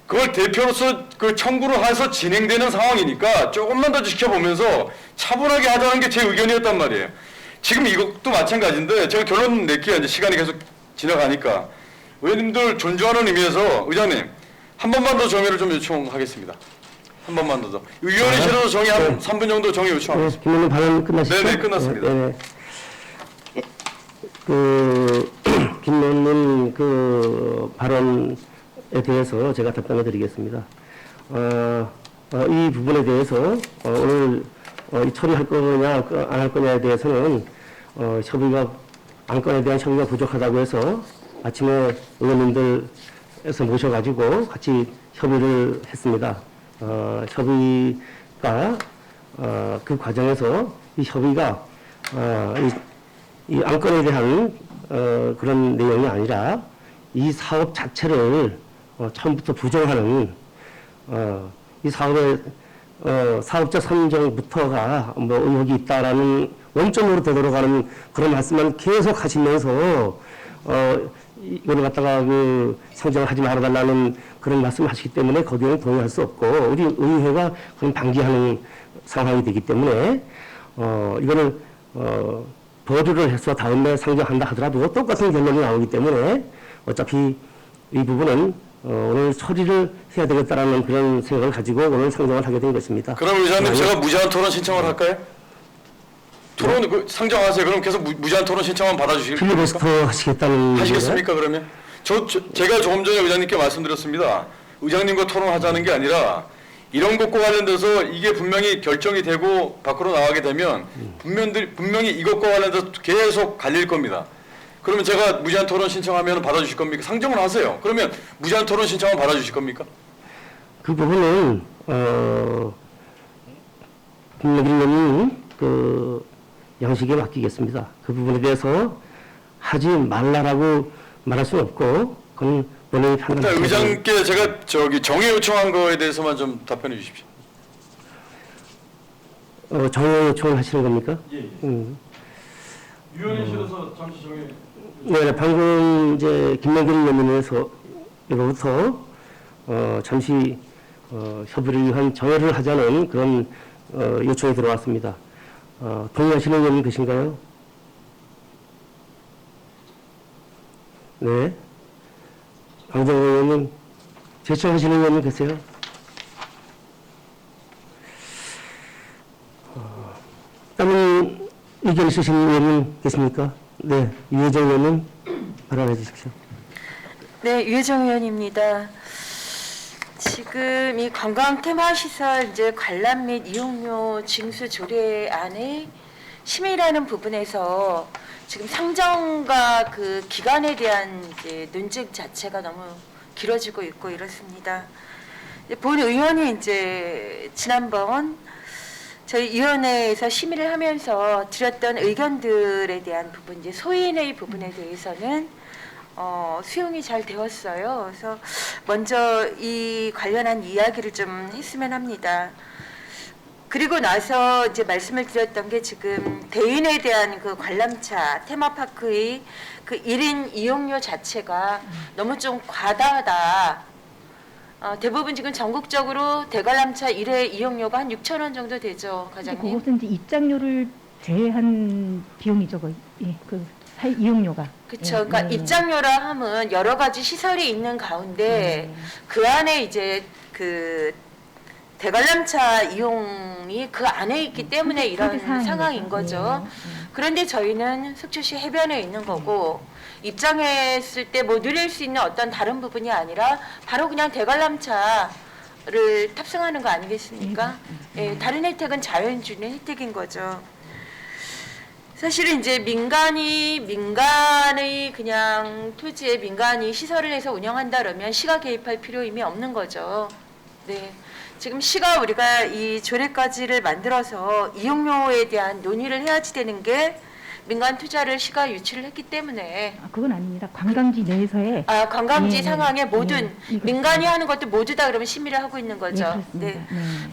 그걸 대표로서 그 청구를 해서 진행되는 상황이니까 조금만 더 지켜보면서 차분하게 하자는 게 제 의견이었단 말이에요. 지금 이것도 마찬가지인데 제가 결론 낼게요. 이제 시간이 계속 지나가니까 의원님들 존중하는 의미에서 의장님 한 번만 더 정의를 좀 요청하겠습니다. 한 번만 더. 위원회실에서 정의 한 3분 정도 정의 요청하겠습니다. 김 의원님 발언 끝나시죠? 네네 끝났습니다. 네네. 김 의원님 발언에 대해서 제가 답변을 드리겠습니다. 이 부분에 대해서 오늘 처리할 거냐 안 할 거냐에 대해서는 안건에 대한 협의가 부족하다고 해서 아침에 의원님들에서 모셔가지고 같이 협의를 했습니다. 협의가 그 과정에서 이 협의가 이 안건에 대한 그런 내용이 아니라 이 사업 자체를 처음부터 부정하는 이 사업의 사업자 선정부터가 뭐 의혹이 있다라는 원점으로 되돌아가는 그런 말씀만 계속 하시면서 이걸 갖다가 그 상정을 하지 말아달라는 그런 말씀을 하시기 때문에 거기에는 동의할 수 없고 우리 의회가 그런 방기하는 상황이 되기 때문에 이거를 보류를 해서 다음에 상정한다 하더라도 똑같은 결론이 나오기 때문에 어차피 이 부분은 오늘 처리를 해야 되겠다라는 그런 생각을 가지고 오늘 상정을 하게 된 것입니다. 그럼 의장님 제가 무제한 토론 신청을 할까요? 토론 그 상정하세요. 그럼 계속 무제한 토론 신청만 받아주시겠습니까? 필리버스터 하시겠다는 하시겠습니까 그러면? 제가 조금 전에 의장님께 말씀드렸습니다. 의장님과 토론하자는 게 아니라 이런 것과 관련돼서 이게 분명히 결정이 되고 밖으로 나가게 되면 분명히 이것과 관련돼서 계속 갈릴 겁니다. 그러면 제가 무제한 토론 신청하면 받아주실 겁니까? 상정을 하세요. 그러면 무제한 토론 신청은 받아주실 겁니까? 그 부분은 국민의힘 그 양식에 맡기겠습니다. 그 부분에 대해서 하지 말라라고 말할 수는 없고 그건 본인이 판단하시고. 의장께 제가 정의 요청한 거에 대해서만 좀 답변해 주십시오. 정의 요청을 하시는 겁니까? 예. 위원회실에서 잠시 정의. 네, 방금 이제 김명길 의원님에서로부터 잠시 협의를 위한 정회를 하자는 그런 요청이 들어왔습니다. 동의하시는 의원님 계신가요? 네. 강정호 의원님, 제청하시는 의원님 계세요? 다른 의견 있으신 의원님 계십니까? 네, 유혜정 의원님 발언해 주십시오. 네, 유혜정 의원입니다. 지금 이 관광 테마시설 이제 관람 및 이용료 징수 조례안의 심의라는 부분에서 지금 상정과 그 기간에 대한 이제 논쟁 자체가 너무 길어지고 있고 이렇습니다. 본 의원이 이제 지난번 저희 위원회에서 심의를 하면서 드렸던 의견들에 대한 부분, 이제 소인의 부분에 대해서는 수용이 잘 되었어요. 그래서 먼저 이 관련한 이야기를 좀 했으면 합니다. 그리고 나서 이제 말씀을 드렸던 게 지금 대인에 대한 그 관람차 테마파크의 그 1인 이용료 자체가 너무 좀 과다하다. 대부분 지금 전국적으로 대관람차 1회 이용료가 한 6,000원 정도 되죠, 과장님. 그것은 이제 입장료를 제외한 비용이죠, 거의. 예, 그 이용료가. 그렇죠. 그러니까 입장료라 함은 여러 가지 시설이 있는 가운데 그 안에 이제 그 대관람차 이용이 그 안에 있기 때문에 이런 상황인 거죠. 그런데 저희는 속초시 해변에 있는 거고 입장했을 때 뭐 누릴 수 있는 어떤 다른 부분이 아니라 바로 그냥 대관람차를 탑승하는 거 아니겠습니까? 예, 다른 혜택은 자연주의 혜택인 거죠. 사실은 이제 민간의 그냥 토지에 민간이 시설을 해서 운영한다 그러면 시가 개입할 필요 이미 없는 거죠. 네. 지금 시가 우리가 이 조례까지를 만들어서 이용료에 대한 논의를 해야지 되는 게 민간 투자를 시가 유치를 했기 때문에. 그건 아닙니다. 관광지 내에서의. 관광지 상황에 모든 네, 민간이 하는 것도 모두 다 그러면 심의를 하고 있는 거죠. 네.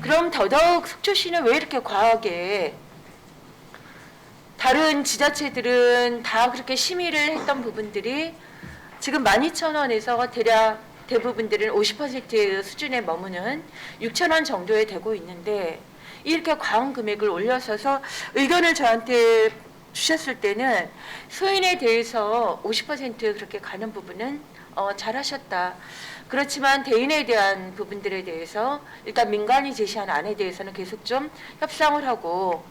그럼 더더욱 속초시는 왜 이렇게 과하게 다른 지자체들은 다 그렇게 심의를 했던 부분들이 지금 12,000원에서 대략 대부분들은 50% 수준에 머무는 6,000원 정도에 되고 있는데 이렇게 과한 금액을 올려서서 의견을 저한테 주셨을 때는 소인에 대해서 50% 그렇게 가는 부분은 잘하셨다. 그렇지만 대인에 대한 부분들에 대해서 일단 민간이 제시한 안에 대해서는 계속 좀 협상을 하고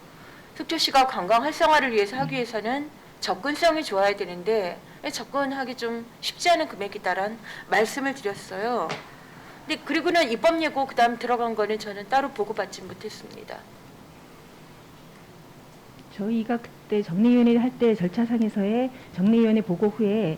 속초시가 관광 활성화를 위해서 하기 위해서는 접근성이 좋아야 되는데 접근하기 좀 쉽지 않은 금액이다라는 말씀을 드렸어요. 근데 그리고는 입법 예고 그다음 들어간 거는 저는 따로 보고받지 못했습니다. 저희가 그때 정례위원회 할 때 절차상에서의 정례위원회 보고 후에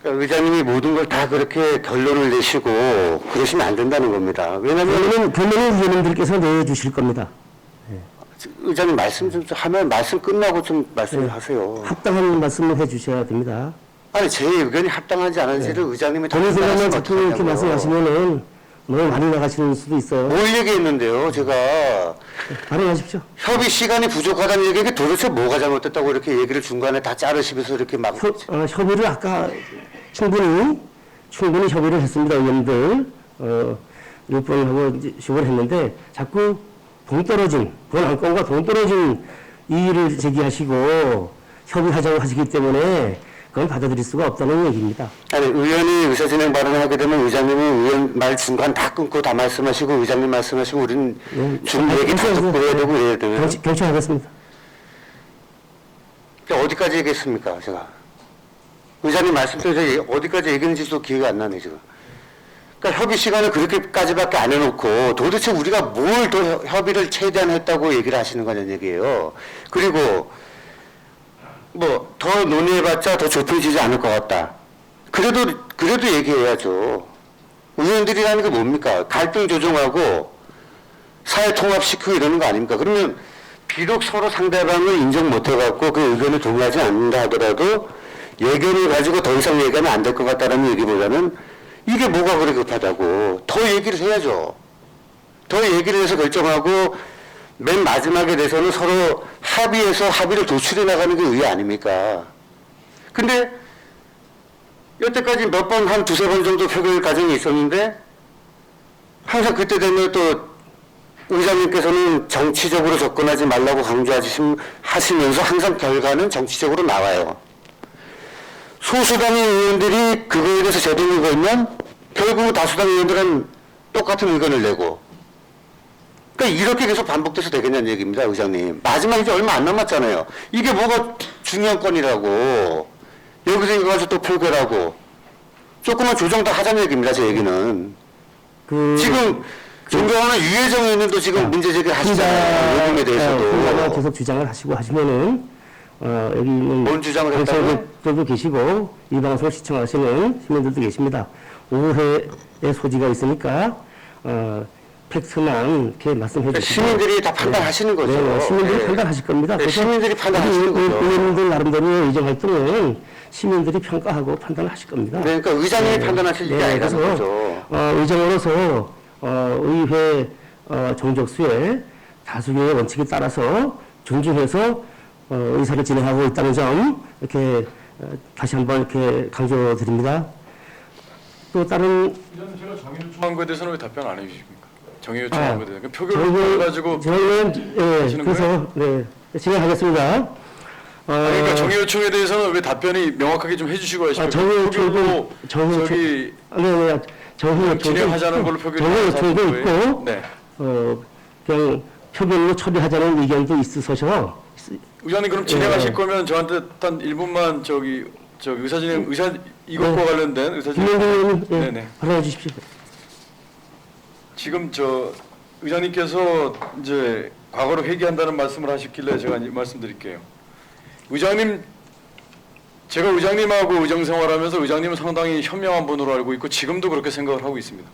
그러니까 의장님이 모든 걸 다 그렇게 결론을 내시고 그러시면 안 된다는 겁니다. 왜냐하면 결론은 위원님들께서 내주실 겁니다. 의장님 말씀 좀 하면 말씀 끝나고 좀 말씀을 하세요. 합당한 말씀을 해주셔야 됩니다. 아니 제 의견이 합당하지 않은지를 의장님이 다 본인 생각만 판단하시면 자꾸 이렇게 어떡하냐고요. 말씀하시면은 너무 많이 나가시는 수도 있어요. 뭘 얘기했는데요, 제가. 발언하십시오. 협의 시간이 부족하다는 얘기가 도대체 뭐가 잘못됐다고 이렇게 얘기를 중간에 다 자르시면서 이렇게 막. 협의를 아까 충분히 협의를 했습니다. 의원들. 6번하고 이제 협의를 했는데 자꾸 동떨어진, 그건 안건과 동떨어진 이의를 제기하시고 협의하자고 하시기 때문에 그건 받아들일 수가 없다는 얘기입니다. 아니, 의원이 의사진행 발언을 하게 되면 의장님이 의원 말 중간 다 끊고 다 말씀하시고 의장님 말씀하시고 우리는 중 얘기 다 듣고 해야 되고 이래야 되면. 결정하겠습니다. 어디까지 얘기했습니까, 제가? 의장님 말씀대로 어디까지 얘기했는지도 기회가 안 나네, 지금. 그러니까 협의 시간을 그렇게까지밖에 안 해놓고 도대체 우리가 뭘 더 협의를 최대한 했다고 얘기를 하시는 거냐는 얘기예요. 그리고 뭐 더 논의해봤자 더 좁혀지지 않을 것 같다. 그래도 얘기해야죠. 의원들이라는 게 뭡니까? 갈등 조정하고 사회 통합시키고 이러는 거 아닙니까? 그러면 비록 서로 상대방을 인정 못해갖고 그 의견을 동의하지 않는다 하더라도 예견을 가지고 더 이상 얘기하면 안 될 것 같다는 얘기보다는 이게 뭐가 그렇게 급하다고 더 얘기를 해야죠. 더 얘기를 해서 결정하고 맨 마지막에 대해서는 서로 합의해서 합의를 도출해 나가는 게 의회 아닙니까? 근데 여태까지 몇 번, 한 두세 번 정도 표결 과정이 있었는데 항상 그때 되면 또 의장님께서는 정치적으로 접근하지 말라고 강조하시면서 항상 결과는 정치적으로 나와요. 소수당의 의원들이 그거에 대해서 제동을 걸면 결국은 다수당 의원들은 똑같은 의견을 내고 그러니까 이렇게 계속 반복돼서 되겠냐는 얘기입니다, 의장님. 마지막 이제 얼마 안 남았잖아요. 이게 뭐가 중요한 건이라고. 여기서 이거 가지고 또 표결하고. 조금만 조정 더 하자는 얘기입니다, 제 얘기는. 지금 존경하는 유해정 의원님도 지금 문제 제기를 하시잖아요. 요금에 대해서도. 계속 주장을 하시고 하시면은 여기 있는 뭔 주장을 했다고요? 방송국도 계시고 이 방송을 시청하시는 시민들도 계십니다. 오해의 소지가 있으니까 팩트만 이렇게 말씀해 주시고 시민들이 다 판단하시는 거죠. 네, 시민들이 네. 판단하실 겁니다. 네, 그래서 시민들이 판단하시는 거죠. 의원들 나름대로의 의정 활동은 시민들이 평가하고 판단을 하실 겁니다. 네, 그러니까 의장님이 판단하실 일이 아니라는 그래서 거죠. 의정으로서 의회 정족수의 다수결의 원칙에 따라서 존중해서 의사를 진행하고 있다는 점 이렇게 다시 한번 이렇게 강조드립니다. 또 다른 제가 정의 요청한 거에 대해서는 왜 답변 안 해주십니까? 정의 요청한 거에 대해서 표결을 가지고 저희는 하시는 그래서 아니, 진행하겠습니다. 그러니까 정의 요청에 대해서는 왜 답변이 명확하게 좀 해주시고 하십니까? 정의 요청도 저기 정의 요청도 진행하자는 걸로 표결을 정의 요청도 하는 거예요? 있고 네. 그냥 표결로 처리하자는 의견도 있으셔서 의장님 그럼 진행하실 거면 저한테 단 1분만 저기 의사 이것과 관련된 의사진행. 김영근 의원님 네네. 발언해 주십시오. 지금 의장님께서 이제 과거로 회귀한다는 말씀을 하셨길래 제가 말씀드릴게요. 의장님, 제가 의장님하고 의정 생활하면서 의장님은 상당히 현명한 분으로 알고 있고 지금도 그렇게 생각을 하고 있습니다.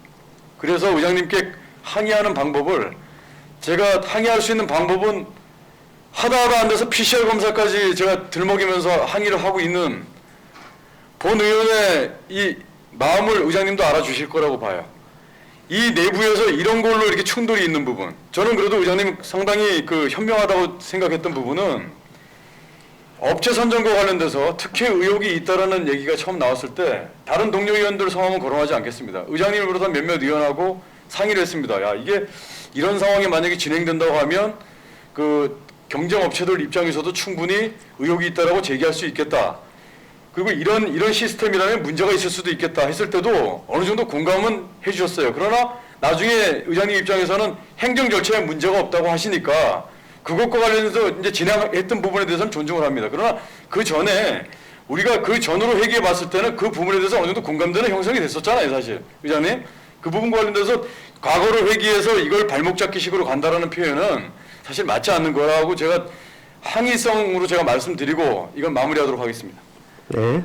그래서 의장님께 항의하는 방법을 제가 항의할 수 있는 방법은 하다가 안 돼서 PCR 검사까지 제가 들먹이면서 항의를 하고 있는 본 의원의 이 마음을 의장님도 알아주실 거라고 봐요. 이 내부에서 이런 걸로 이렇게 충돌이 있는 부분, 저는 그래도 의장님 상당히 현명하다고 생각했던 부분은 업체 선정과 관련돼서 특혜 의혹이 있다라는 얘기가 처음 나왔을 때 다른 동료 의원들 성함은 거론하지 않겠습니다. 의장님을 비롯한 몇몇 의원하고 상의를 했습니다. 야, 이게 이런 상황이 만약에 진행된다고 하면 경쟁업체들 입장에서도 충분히 의혹이 있다라고 제기할 수 있겠다. 그리고 이런 시스템이라면 문제가 있을 수도 있겠다 했을 때도 어느 정도 공감은 해주셨어요. 그러나 나중에 의장님 입장에서는 행정 절차에 문제가 없다고 하시니까 그것과 관련해서 이제 진행했던 부분에 대해서는 존중을 합니다. 그러나 그 전에 우리가 그 전으로 회귀해 봤을 때는 그 부분에 대해서 어느 정도 공감대는 형성이 됐었잖아요, 사실. 의장님. 그 부분과 관련돼서 과거로 회귀해서 이걸 발목 잡기식으로 간다라는 표현은 사실 맞지 않는 거라고 제가 항의성으로 제가 말씀드리고 이건 마무리하도록 하겠습니다. 네.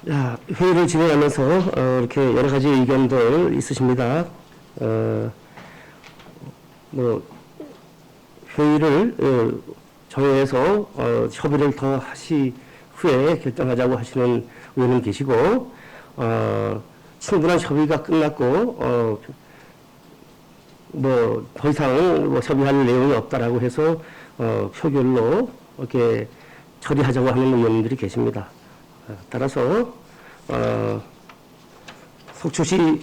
자, 회의를 진행하면서 이렇게 여러 가지 의견들 있으십니다. 회의를 정회에서 협의를 더 하시 후에 결정하자고 하시는 의원님 계시고, 충분한 협의가 끝났고 더 이상 협의할 내용이 없다라고 해서 표결로 이렇게 처리하자고 하는 의원님들이 계십니다. 따라서 속초시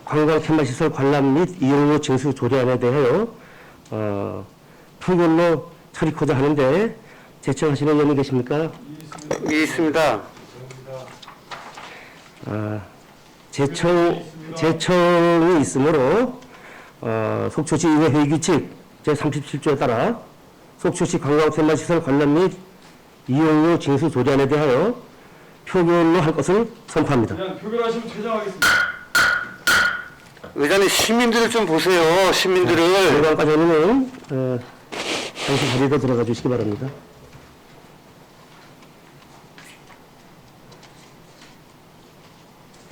관광 테마시설 관람 및 이용료 징수 조례안에 대하여 표결로 처리하고자 하는데 제청하시는 의원님 계십니까? 예, 있습니다. 제청이 있으므로 속초시 의회 회의규칙 제37조에 따라 속초시 관광 테마시설 관람 및 이용료 징수 조례안에 대하여 표결로 할 것을 선포합니다. 그냥 표결하시면 퇴장하겠습니다. 의장님 시민들을 좀 보세요. 시민들을. 관광과장님은 당시 자리로 들어가 주시기 바랍니다.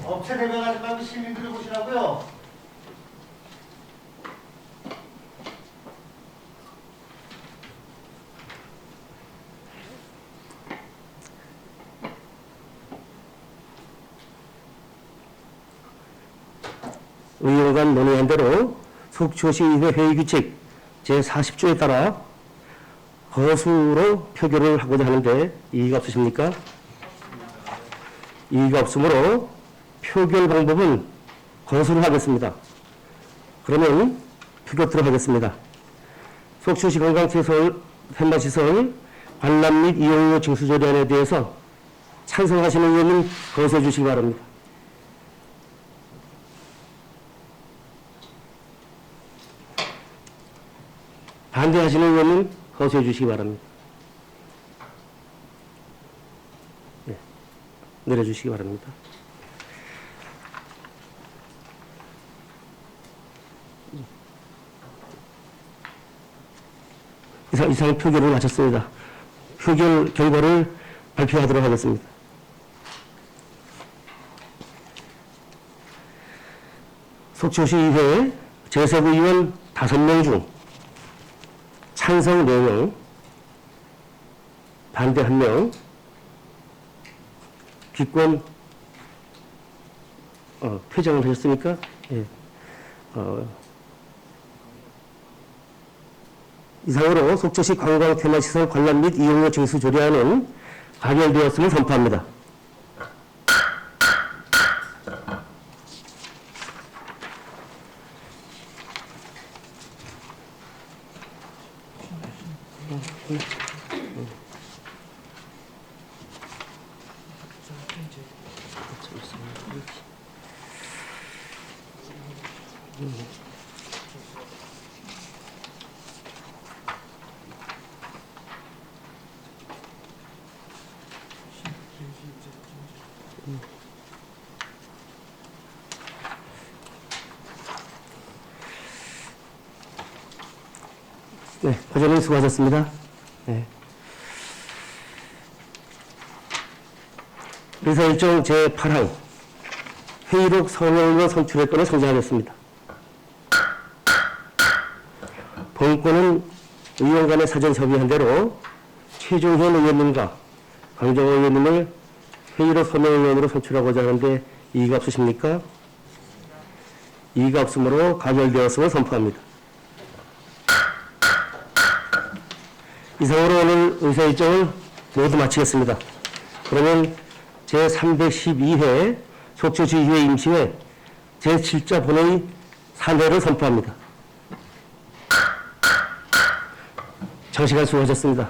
업체 대변하지 말고 시민들을 보시라고요. 의원 간 논의한 대로 속초시 의회 회의규칙 제40조에 따라 거수로 표결을 하고자 하는데 이의가 없으십니까? 이의가 없으므로 표결 방법은 거수를 하겠습니다. 그러면 표결 들어가겠습니다. 속초시 관광시설 테마시설 관람 및 이용료 징수 조례안에 대해서 찬성하시는 의원님 거수해 주시기 바랍니다. 반대하시는 의원님 거수해 주시기 바랍니다. 네, 내려주시기 바랍니다. 이상 표결을 마쳤습니다. 표결 결과를 발표하도록 하겠습니다. 속초시 의회 재석 의원 5명 중 찬성 4명, 반대 1명, 기권 퇴장을 하셨습니까? 예. 이상으로 속초시 관광 테마시설 관람 및 이용료 징수 조례안은 가결되었음을 선포합니다. 네, 과장님 수고하셨습니다. 네. 의사일정 제8항 회의록 서명으로 선출의 건을 상정하겠습니다. 본건은 의원 간의 사전 협의한 대로 최종현 의원님과 강정호 의원님을 회의록 서명의원으로 선출하고자 하는데 이의가 없으십니까? 이의가 없으므로 가결되었음을 선포합니다. 이상으로 오늘 의사일정을 모두 마치겠습니다. 그러면 제312회 속초시의회 임시회 제7자 본회의 산회를 선포합니다. 장시간 수고하셨습니다.